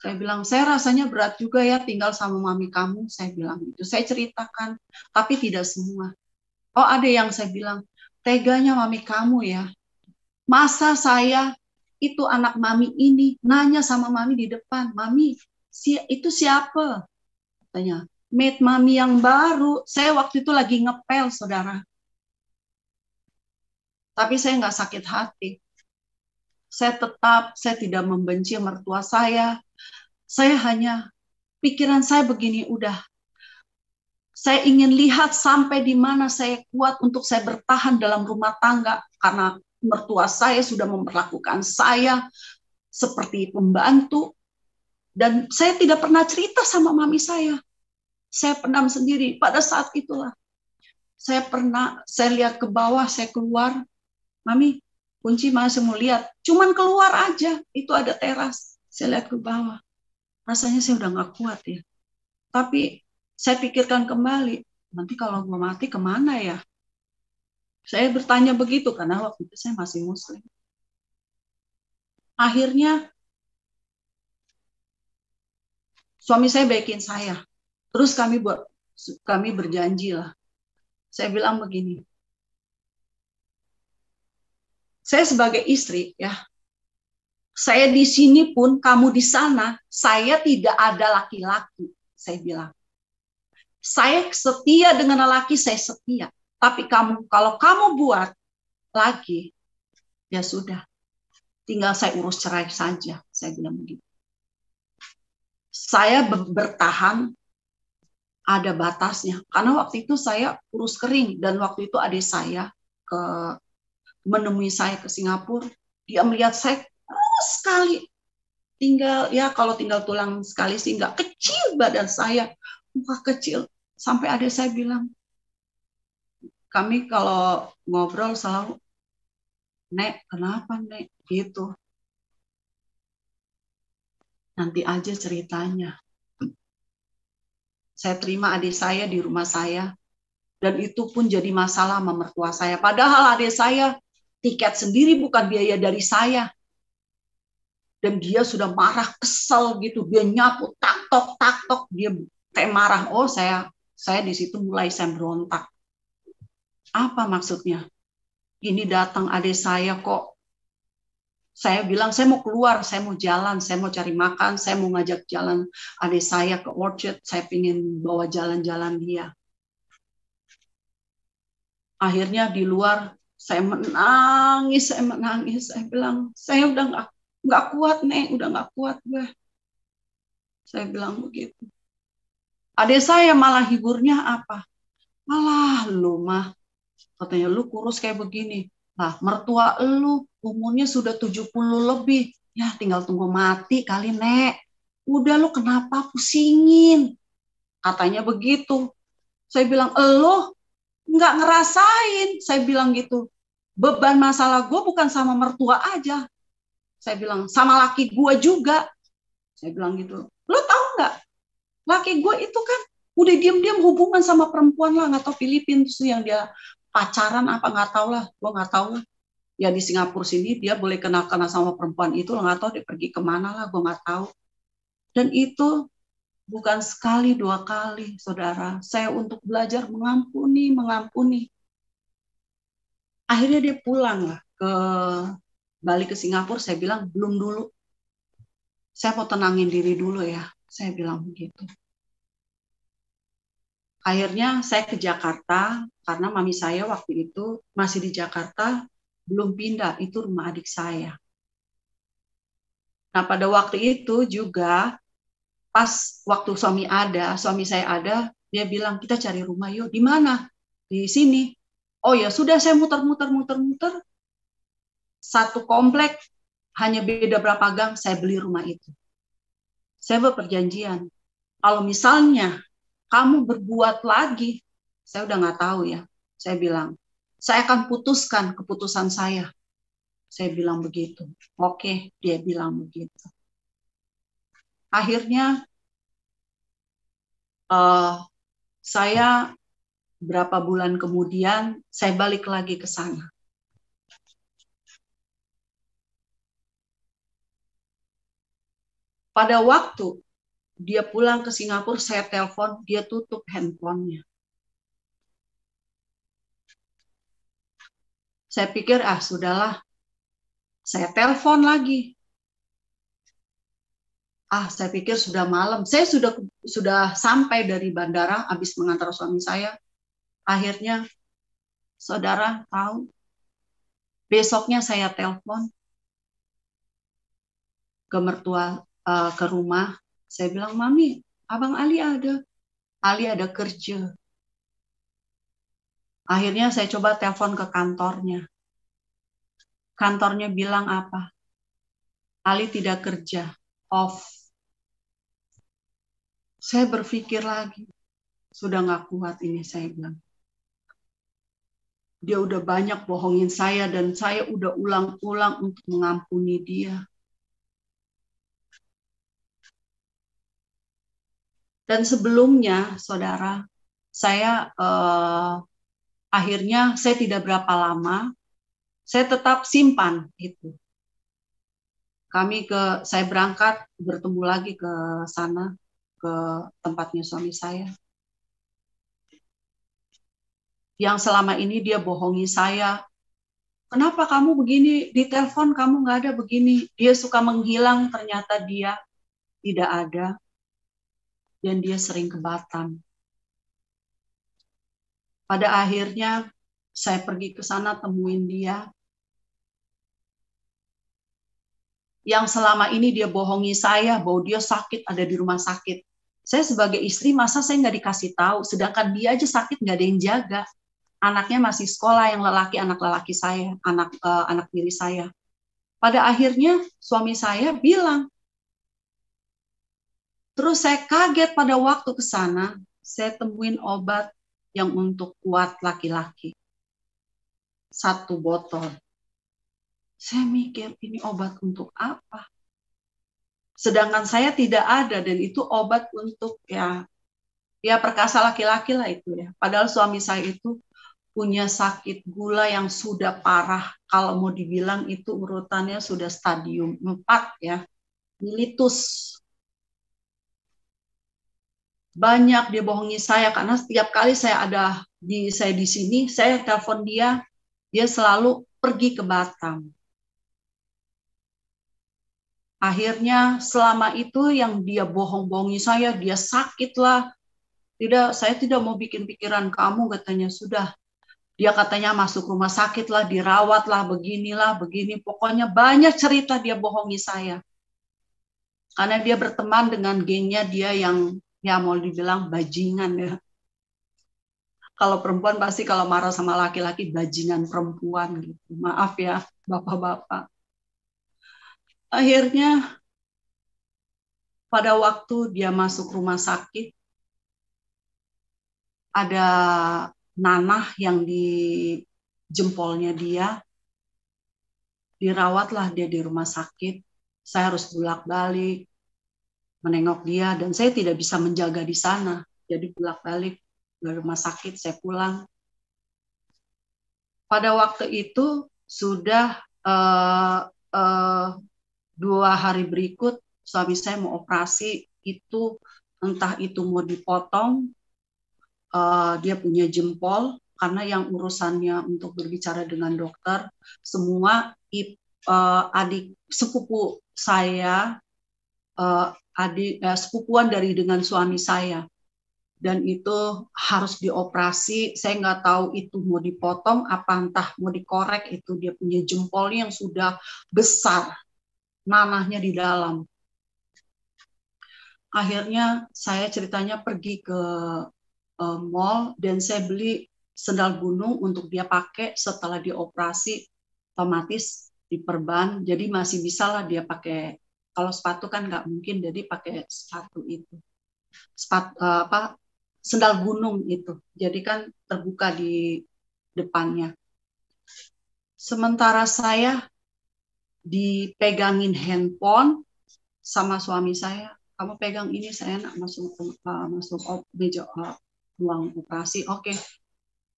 Saya bilang, saya rasanya berat juga ya tinggal sama mami kamu. Saya bilang gitu. Saya ceritakan, tapi tidak semua. Oh ada yang saya bilang, teganya mami kamu ya. Masa saya itu anak mami ini nanya sama mami di depan, mami itu siapa? Katanya, maid mami yang baru. Saya waktu itu lagi ngepel, saudara. Tapi saya nggak sakit hati. Saya tidak membenci mertua saya. Saya hanya, pikiran saya begini, udah. Saya ingin lihat sampai di mana saya kuat untuk saya bertahan dalam rumah tangga. Karena mertua saya sudah memperlakukan saya seperti pembantu. Dan saya tidak pernah cerita sama mami saya. Saya pendam sendiri. Pada saat itulah, saya lihat ke bawah, saya keluar. Mami, kunci masih mau lihat. Cuman keluar aja, itu ada teras. Saya lihat ke bawah. Rasanya saya udah gak kuat ya. Tapi saya pikirkan kembali, nanti kalau gue mati kemana ya? Saya bertanya begitu karena waktu itu saya masih muslim. Akhirnya suami saya baikin saya. Terus kami berjanji lah. Saya bilang begini, Saya sebagai istri, ya, saya di sini pun, kamu di sana, saya tidak ada laki-laki. Saya bilang, saya setia dengan laki, saya setia. Tapi kalau kamu buat lagi, ya sudah, tinggal saya urus cerai saja. Saya bilang begitu. Saya bertahan, ada batasnya. Karena waktu itu saya urus kering, dan waktu itu adik saya menemui saya ke Singapura. Dia melihat saya kurus sekali. Kalau tinggal tulang sekali sih nggak, kecil badan saya, muka kecil. Sampai adik saya bilang, kami kalau ngobrol selalu, Nek, kenapa Nek? Gitu. Nanti aja ceritanya. Saya terima adik saya di rumah saya, dan itu pun jadi masalah sama mertua saya. Padahal adik saya tiket sendiri bukan biaya dari saya. Dan dia sudah marah, kesel gitu. Dia nyapu, tak tok, dia kayak marah. Oh, saya di situ mulai saya berontak. Apa maksudnya? Ini datang adik saya kok. Saya bilang, saya mau keluar, saya mau jalan, saya mau cari makan, saya mau ngajak jalan adik saya ke Orchard, saya ingin bawa jalan-jalan dia. Akhirnya di luar, saya menangis, saya bilang, saya udah nggak kuat, Nek, udah nggak kuat gue. Saya bilang begitu. Adik saya malah hiburnya apa? Malah lu mah, katanya lu kurus kayak begini. Nah, mertua lu umurnya sudah 70 lebih. Ya tinggal tunggu mati kali, Nek. Udah lu kenapa pusingin? Katanya begitu. Saya bilang, lu nggak ngerasain. Saya bilang gitu. Beban masalah gue bukan sama mertua aja. Saya bilang, sama laki gue juga. Saya bilang gitu. Lo tahu nggak? Laki gue itu kan udah diam-diam hubungan sama perempuan lah, nggak tahu Filipina tuh yang dia pacaran apa, nggak tahu lah, gue nggak tahu lah. Ya di Singapura sini dia boleh kenal-kenal sama perempuan itu, nggak tahu dia pergi kemana lah, gue nggak tahu. Dan itu bukan sekali dua kali, saudara. Saya untuk belajar mengampuni. Akhirnya dia pulang lah balik ke Singapura. Saya bilang belum dulu. Saya mau tenangin diri dulu ya. Saya bilang begitu. Akhirnya saya ke Jakarta, karena mami saya waktu itu masih di Jakarta, belum pindah, itu rumah adik saya. Nah pada waktu itu juga, pas waktu suami saya ada, dia bilang, kita cari rumah yuk. Di mana? Di sini. Oh ya sudah, saya muter. Satu komplek, hanya beda berapa gang, saya beli rumah itu. Saya berperjanjian, kalau misalnya kamu berbuat lagi, saya udah nggak tahu ya. Saya bilang, saya akan putuskan keputusan saya. Saya bilang begitu. Oke, dia bilang begitu. Akhirnya saya berapa bulan kemudian, saya balik lagi ke sana. Pada waktu dia pulang ke Singapura, saya telepon, dia tutup handphonenya. Saya pikir, sudahlah. Saya telepon lagi. Saya pikir sudah malam. Saya sudah sampai dari bandara, habis mengantar suami saya. Akhirnya, saudara tahu, besoknya saya telepon ke mertua, ke rumah. Saya bilang, Mami, Abang Ali ada. Ali ada kerja. Akhirnya saya coba telepon ke kantornya. Kantornya bilang apa? Ali tidak kerja, off. Saya berpikir lagi, sudah nggak kuat ini, saya bilang. Dia udah banyak bohongin saya, dan saya udah ulang-ulang untuk mengampuni dia. Dan sebelumnya, saudara, saya akhirnya saya tidak berapa lama, saya tetap simpan itu. Saya berangkat, bertemu lagi ke sana, ke tempatnya suami saya. Yang selama ini dia bohongi saya, kenapa kamu begini, di telepon kamu nggak ada begini. Dia suka menghilang, ternyata dia tidak ada. Dan dia sering ke Batam. Pada akhirnya saya pergi ke sana temuin dia. Yang selama ini dia bohongi saya bahwa dia sakit, ada di rumah sakit. Saya sebagai istri, masa saya nggak dikasih tahu, sedangkan dia aja sakit nggak ada yang jaga. Anaknya masih sekolah, yang lelaki anak lelaki saya, anak tiri saya. Pada akhirnya suami saya bilang, terus saya kaget pada waktu ke sana, saya temuin obat yang untuk kuat laki-laki. 1 botol. Saya mikir, ini obat untuk apa? Sedangkan saya tidak ada, dan itu obat untuk ya perkasa laki-laki lah itu ya. Padahal suami saya itu punya sakit gula yang sudah parah. Kalau mau dibilang itu urutannya sudah stadium 4 ya. Mellitus. Banyak dia bohongi saya karena setiap kali saya di sini, saya telepon dia selalu pergi ke Batam. Akhirnya selama itu yang dia bohong-bohongi saya, dia sakit lah. Tidak, saya tidak mau bikin pikiran kamu, katanya. Sudah, dia katanya masuk rumah sakit lah, dirawat lah, beginilah, begini. Pokoknya banyak cerita dia bohongi saya. Karena dia berteman dengan gengnya dia yang ya mau dibilang bajingan ya. Kalau perempuan pasti kalau marah sama laki-laki bajingan perempuan gitu. Maaf ya bapak-bapak. Akhirnya pada waktu dia masuk rumah sakit, ada nanah yang di jempolnya dia, dirawatlah dia di rumah sakit. Saya harus bolak-balik menengok dia, dan saya tidak bisa menjaga di sana. Jadi bolak-balik dari rumah sakit, saya pulang. Pada waktu itu sudah 2 hari berikut, suami saya mau operasi, itu entah itu mau dipotong, dia punya jempol, karena yang urusannya untuk berbicara dengan dokter, semua adik sepupu saya, sepupuan dari dengan suami saya, dan itu harus dioperasi. Saya nggak tahu itu mau dipotong apa entah mau dikorek. Itu dia punya jempolnya yang sudah besar, nanahnya di dalam. Akhirnya saya ceritanya pergi ke mall dan saya beli sendal gunung untuk dia pakai setelah dioperasi, otomatis diperban, jadi masih bisa lah dia pakai. Kalau sepatu kan nggak mungkin, jadi pakai sepatu itu. Sendal gunung itu. Jadi kan terbuka di depannya. Sementara saya dipegangin handphone sama suami saya. Kamu pegang ini, saya nak masuk meja ruang operasi. Oke.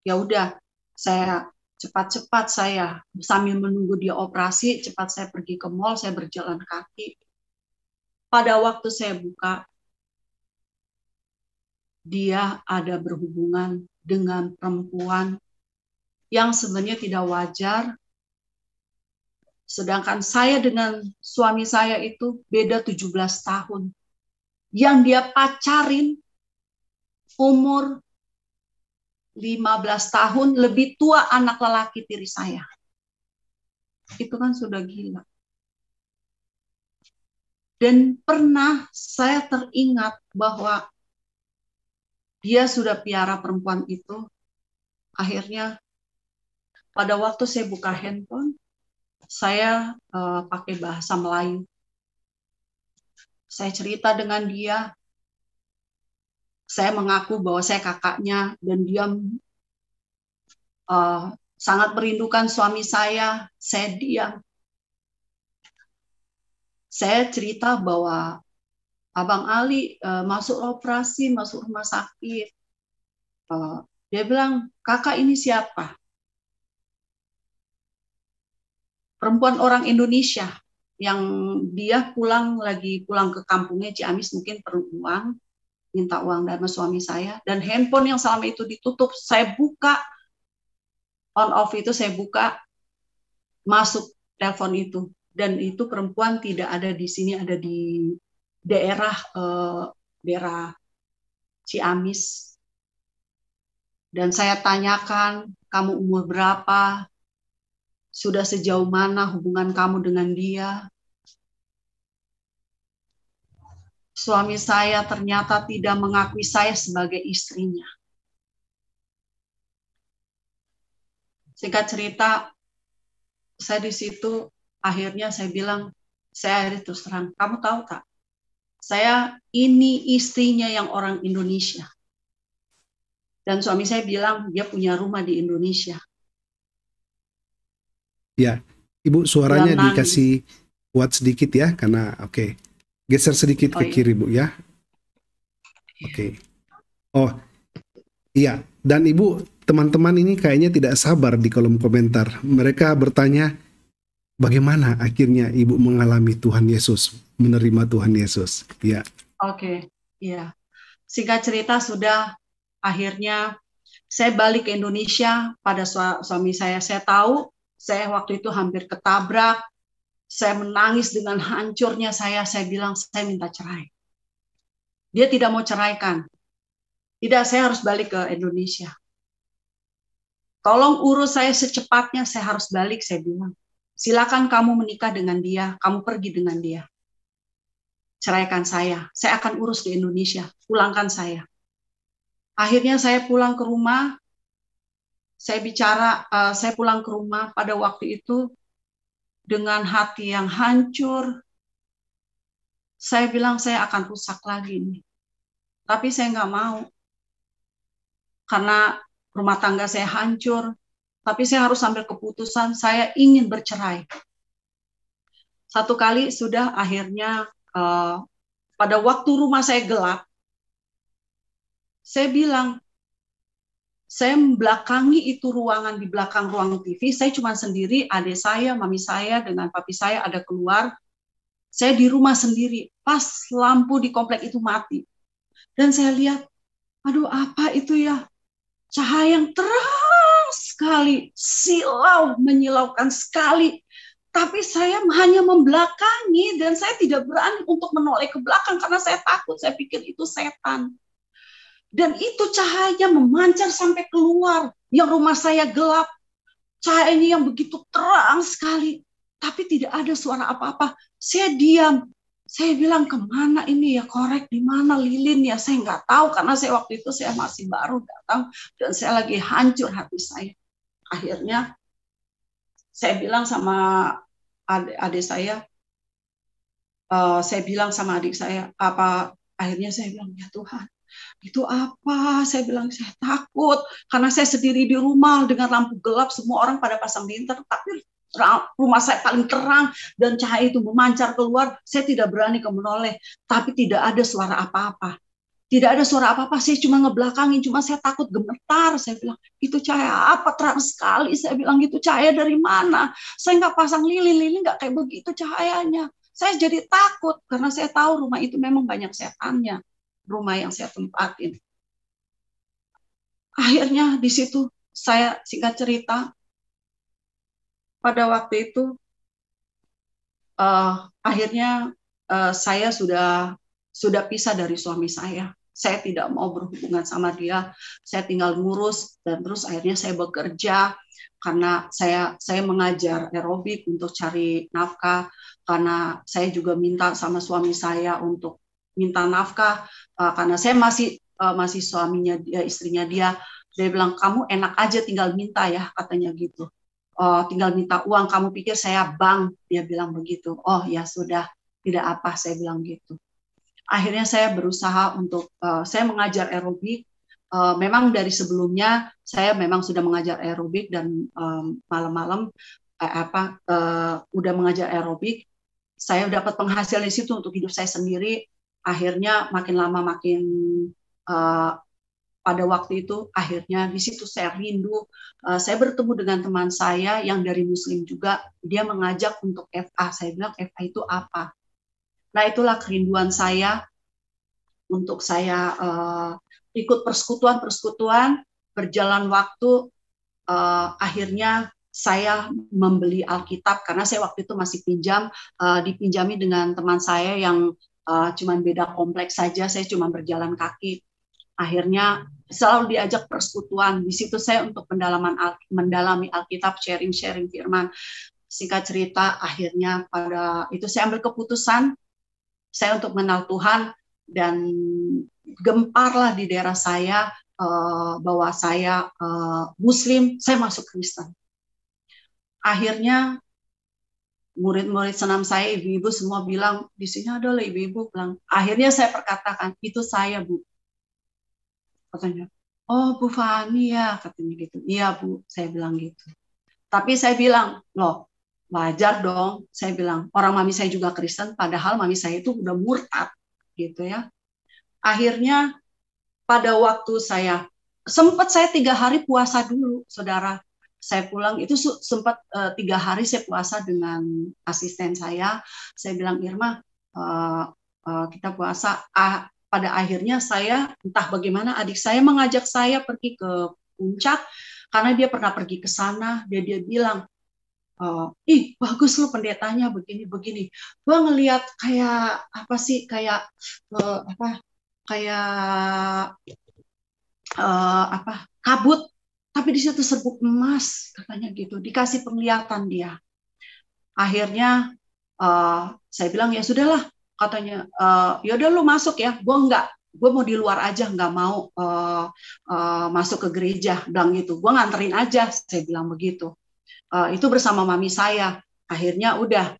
Ya udah, saya cepat-cepat saya sambil menunggu dia operasi, cepat saya pergi ke mall, saya berjalan kaki. Pada waktu saya buka, dia ada berhubungan dengan perempuan yang sebenarnya tidak wajar. Sedangkan saya dengan suami saya itu beda 17 tahun. Yang dia pacarin umur 15 tahun, lebih tua anak lelaki tiri saya. Itu kan sudah gila. Dan pernah saya teringat bahwa dia sudah piara perempuan itu. Akhirnya pada waktu saya buka handphone, saya pakai bahasa Melayu. Saya cerita dengan dia. Saya mengaku bahwa saya kakaknya, dan dia sangat merindukan suami saya. Saya diam. Saya cerita bahwa Abang Ali masuk operasi, masuk rumah sakit. Dia bilang, kakak ini siapa? Perempuan orang Indonesia yang dia lagi pulang ke kampungnya Ciamis, mungkin perlu uang, minta uang dari suami saya, dan handphone yang selama itu ditutup, saya buka, on off itu saya buka, masuk telepon itu, dan itu perempuan tidak ada di sini, ada di daerah daerah Ciamis. Dan saya tanyakan, kamu umur berapa? Sudah sejauh mana hubungan kamu dengan dia? Suami saya ternyata tidak mengakui saya sebagai istrinya. Singkat cerita, saya di situ akhirnya saya bilang, saya terus terang, kamu tahu tak? Saya ini istrinya yang orang Indonesia. Dan suami saya bilang dia punya rumah di Indonesia. Ya, Ibu suaranya dikasih kuat sedikit ya, karena oke. Geser sedikit ke kiri, Bu ya. Oke. Oh, iya. Dan Ibu, teman-teman ini kayaknya tidak sabar di kolom komentar. Mereka bertanya, bagaimana akhirnya Ibu mengalami Tuhan Yesus, menerima Tuhan Yesus? Ya. Oke, iya. Singkat cerita sudah akhirnya saya balik ke Indonesia pada suami saya. Saya tahu saya waktu itu hampir ketabrak. Saya menangis dengan hancurnya saya bilang saya minta cerai. Dia tidak mau ceraikan. Tidak, saya harus balik ke Indonesia. Tolong urus saya secepatnya, saya harus balik, saya bilang. Silakan kamu menikah dengan dia, kamu pergi dengan dia. Ceraikan saya akan urus di Indonesia, pulangkan saya. Akhirnya saya pulang ke rumah, saya pulang ke rumah pada waktu itu dengan hati yang hancur. Saya bilang saya akan rusak lagi nih. Tapi saya nggak mau. Karena rumah tangga saya hancur. Tapi saya harus ambil keputusan, saya ingin bercerai. Satu kali sudah akhirnya pada waktu rumah saya gelap, saya bilang, saya membelakangi itu ruangan di belakang ruang TV, saya cuma sendiri, adik saya, mami saya, dengan papi saya ada keluar. Saya di rumah sendiri, pas lampu di komplek itu mati. Dan saya lihat, aduh apa itu ya? Cahaya yang terang sekali, silau, menyilaukan sekali. Tapi saya hanya membelakangi dan saya tidak berani untuk menoleh ke belakang karena saya takut, saya pikir itu setan. Dan itu cahaya memancar sampai keluar, yang rumah saya gelap. Cahayanya yang begitu terang sekali, tapi tidak ada suara apa-apa. Saya diam. Saya bilang, kemana ini ya, korek di mana, lilin ya, saya nggak tahu karena saya waktu itu saya masih baru datang dan saya lagi hancur hati saya. Akhirnya saya bilang sama adik saya, akhirnya saya bilang, ya Tuhan, itu apa? Saya bilang, saya takut karena saya sendiri di rumah dengan lampu gelap, semua orang pada pasang lintang, tapi rumah saya paling terang dan cahaya itu memancar keluar. Saya tidak berani menoleh, tapi tidak ada suara apa-apa. Tidak ada suara apa-apa, saya cuma ngebelakangin, cuma saya takut gemetar. Saya bilang, itu cahaya apa terang sekali? Saya bilang, itu cahaya dari mana? Saya nggak pasang lilin nggak kayak begitu cahayanya. Saya jadi takut karena saya tahu rumah itu memang banyak setannya, rumah yang saya tempatin. Akhirnya di situ saya singkat cerita, pada waktu itu akhirnya saya sudah pisah dari suami saya. Saya tidak mau berhubungan sama dia. Saya tinggal ngurus dan terus akhirnya saya bekerja karena saya mengajar aerobik untuk cari nafkah, karena saya juga minta sama suami saya untuk minta nafkah karena saya masih suaminya dia, istrinya dia. Dia bilang, kamu enak aja tinggal minta ya, katanya gitu. Tinggal minta uang, kamu pikir saya bank? Dia bilang begitu. Oh ya sudah, tidak apa, saya bilang gitu. Akhirnya saya berusaha untuk saya mengajar aerobik. Memang dari sebelumnya saya memang sudah mengajar aerobik dan malam-malam udah mengajar aerobik. Saya dapat penghasilan di situ untuk hidup saya sendiri. Akhirnya makin lama makin pada waktu itu akhirnya di situ saya rindu. Saya bertemu dengan teman saya yang dari Muslim juga. Dia mengajak untuk FA. Saya bilang, FA itu apa? Nah, itulah kerinduan saya untuk saya ikut persekutuan, berjalan waktu, akhirnya saya membeli Alkitab karena saya waktu itu masih dipinjami dengan teman saya yang cuman beda kompleks saja. Saya cuma berjalan kaki. Akhirnya selalu diajak persekutuan. Di situ saya untuk mendalami Alkitab, sharing firman. Singkat cerita, akhirnya pada itu saya ambil keputusan saya untuk mengenal Tuhan, dan gemparlah di daerah saya bahwa saya Muslim, saya masuk Kristen. Akhirnya murid-murid senam saya, ibu-ibu semua bilang, di sini ada lah ibu-ibu bilang. Akhirnya saya perkatakan, itu saya, Bu. Katanya, oh Bu Fani ya, katanya gitu. Iya Bu, saya bilang gitu. Tapi saya bilang, loh wajar dong, saya bilang, orang mami saya juga Kristen, padahal mami saya itu udah murtad, gitu ya. Akhirnya pada waktu saya 3 hari puasa dulu, saudara. Saya pulang itu sempat 3 hari saya puasa dengan asisten saya. Saya bilang, Irma, kita puasa. Pada akhirnya saya entah bagaimana adik saya mengajak saya pergi ke puncak karena dia pernah pergi ke sana. Dia bilang, ih bagus lu pendetanya begini. Gua ngelihat kayak apa sih, kayak kabut, tapi di situ serbuk emas, katanya gitu. Dikasih penglihatan dia. Akhirnya saya bilang ya sudahlah, katanya yaudah lu masuk ya. Gue mau di luar aja, nggak mau masuk ke gereja, bilang gitu. Gue nganterin aja, saya bilang begitu. Itu bersama mami saya. Akhirnya udah,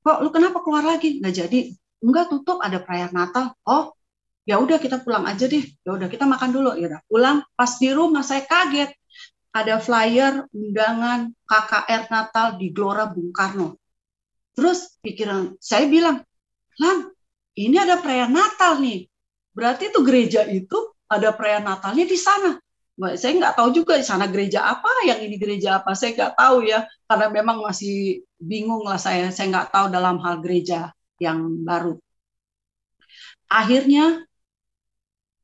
kok lu kenapa keluar lagi? Nggak jadi. Enggak, tutup, ada perayaan Natal. Oh ya udah kita pulang aja deh. Ya udah kita makan dulu. Ya udah pulang. Pas di rumah saya kaget. Ada flyer undangan KKR Natal di Gelora Bung Karno. Terus pikiran saya bilang, Lan, ini ada perayaan Natal nih. Berarti itu gereja itu ada perayaan Natalnya di sana. Saya nggak tahu juga di sana gereja apa, yang ini gereja apa. Saya nggak tahu ya, karena memang masih bingung lah saya. Saya nggak tahu dalam hal gereja yang baru. Akhirnya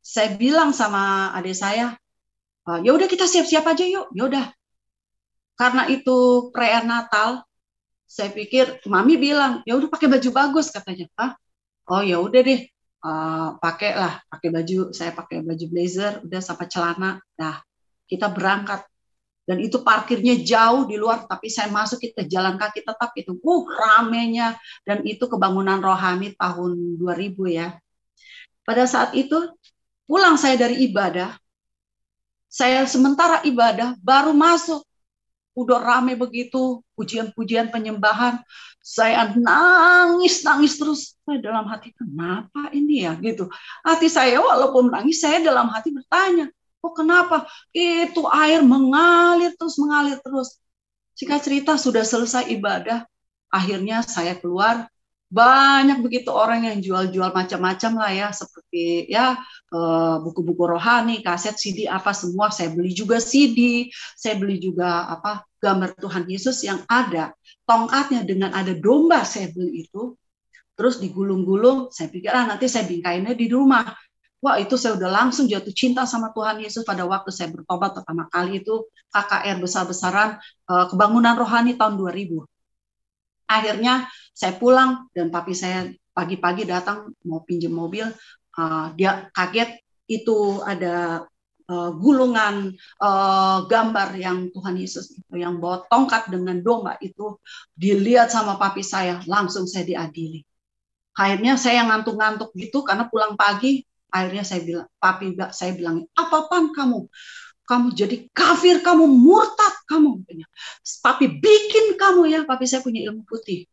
saya bilang sama adik saya, ya udah kita siap-siap aja yuk. Ya udah. Karena itu perayaan Natal, saya pikir mami bilang, ya udah pakai baju bagus katanya. Oh ya udah deh, pakai baju. Saya pakai baju blazer, udah sampai celana. Nah, kita berangkat. Dan itu parkirnya jauh di luar, tapi saya masuk kita jalan kaki tetap itu. Ramenya, dan itu kebangunan rohani tahun 2000 ya. Pada saat itu pulang saya dari ibadah, saya sementara ibadah baru masuk, udah rame begitu, pujian-pujian penyembahan, saya nangis terus. Saya dalam hati, kenapa ini ya gitu. Hati saya walaupun nangis, saya dalam hati bertanya, oh kenapa? Itu air mengalir terus. Singkat cerita sudah selesai ibadah, akhirnya saya keluar. Banyak begitu orang yang jual-jual macam-macam lah ya, seperti ya buku-buku rohani, kaset, CD apa semua. Saya beli juga CD, saya beli juga gambar Tuhan Yesus yang ada tongkatnya dengan ada domba, saya beli itu. Terus digulung-gulung, saya pikir nanti saya bingkainnya di rumah. Wah, itu saya udah langsung jatuh cinta sama Tuhan Yesus pada waktu saya bertobat pertama kali itu, KKR besar-besaran kebangunan rohani tahun 2000. Akhirnya saya pulang dan papi saya pagi-pagi datang mau pinjam mobil. Dia kaget itu ada gulungan gambar yang Tuhan Yesus itu yang bawa tongkat dengan domba itu. Dilihat sama papi saya, langsung saya diadili. Akhirnya saya ngantuk-ngantuk gitu karena pulang pagi. Akhirnya saya bilang, papi saya bilang, apa-apaan kamu? Kamu jadi kafir, kamu murtad, kamu. Papi bikin kamu ya, papi saya punya ilmu putih.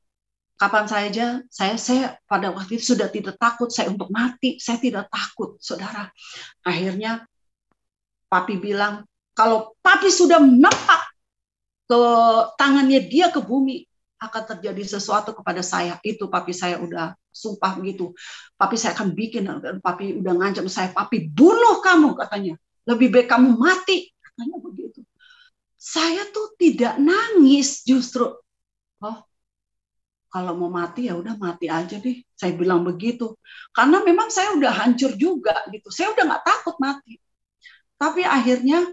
Kapan saja, saya pada waktu itu sudah tidak takut, saya untuk mati, saya tidak takut, saudara. Akhirnya, papi bilang, kalau papi sudah menempak ke tangannya dia ke bumi, akan terjadi sesuatu kepada saya. Itu papi saya udah sumpah begitu. Papi saya akan bikin, papi udah ngancam saya, papi bunuh kamu, katanya. Lebih baik kamu mati, katanya begitu. Saya tuh tidak nangis justru. Oh, kalau mau mati ya udah mati aja deh. Saya bilang begitu. Karena memang saya udah hancur juga gitu. Saya udah nggak takut mati. Tapi akhirnya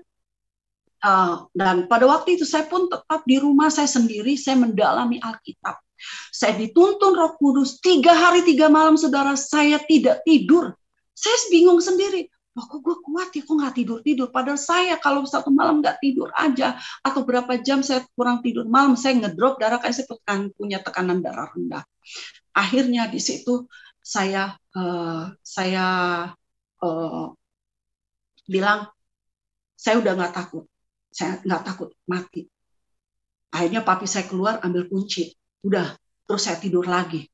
Dan pada waktu itu saya pun tetap di rumah saya sendiri, saya mendalami Alkitab. Saya dituntun Roh Kudus 3 hari 3 malam, saudara, saya tidak tidur. Saya bingung sendiri, kok gue kuat ya, kok nggak tidur-tidur. Padahal saya kalau 1 malam nggak tidur aja, atau berapa jam saya kurang tidur malam, saya ngedrop darah, kayak saya punya tekanan darah rendah. Akhirnya di situ saya bilang, saya udah nggak takut. Saya nggak takut mati. Akhirnya papi saya keluar ambil kunci. Udah, terus saya tidur lagi.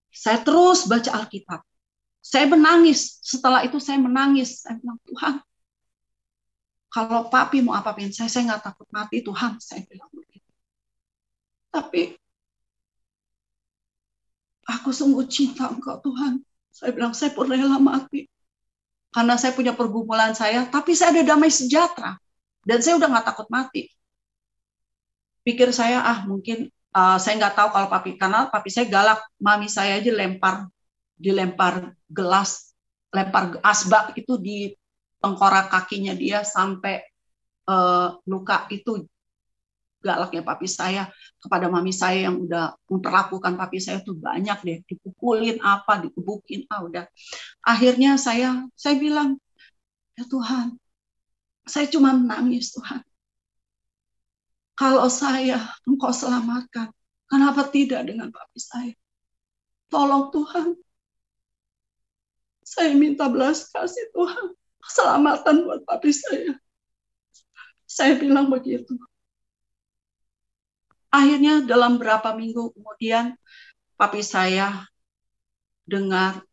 Saya terus baca Alkitab. Saya menangis. Setelah itu saya menangis. Saya bilang, Tuhan, kalau papi mau apa-apain saya nggak takut mati, Tuhan. Saya bilang begitu. Tapi aku sungguh cinta Engkau, Tuhan. Saya bilang, saya pun rela mati. Karena saya punya pergumulan saya, tapi saya ada damai sejahtera. Dan saya udah nggak takut mati. Pikir saya, mungkin saya nggak tahu kalau papi, karena papi saya galak. Mami saya aja dilempar gelas, lempar asbak itu di tengkorak kakinya dia sampai luka. Itu galaknya papi saya kepada mami saya yang udah memperlakukan papi saya tuh banyak deh. Dipukulin apa, dikebukin, udah. Akhirnya saya bilang, ya Tuhan, saya cuma menangis, Tuhan. Kalau Engkau selamatkan, kenapa tidak dengan papi saya? Tolong Tuhan. Saya minta belas kasih Tuhan. Keselamatan buat papi saya. Saya bilang begitu. Akhirnya dalam berapa minggu kemudian, papi saya dengar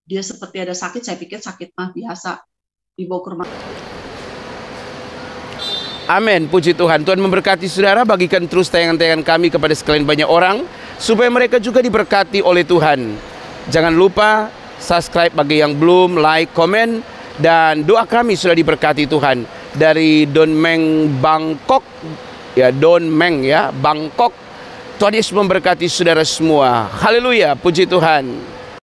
dia seperti ada sakit. Saya pikir sakit mah biasa. Dibawa ke rumah. Amin, puji Tuhan. Tuhan memberkati saudara, bagikan terus tayangan-tayangan kami kepada sekalian banyak orang, supaya mereka juga diberkati oleh Tuhan. Jangan lupa subscribe bagi yang belum, like, komen, dan doa kami sudah diberkati Tuhan. Dari Don Meng Bangkok, Don Meng Bangkok. Tuhan Yesus memberkati saudara semua. Haleluya, puji Tuhan.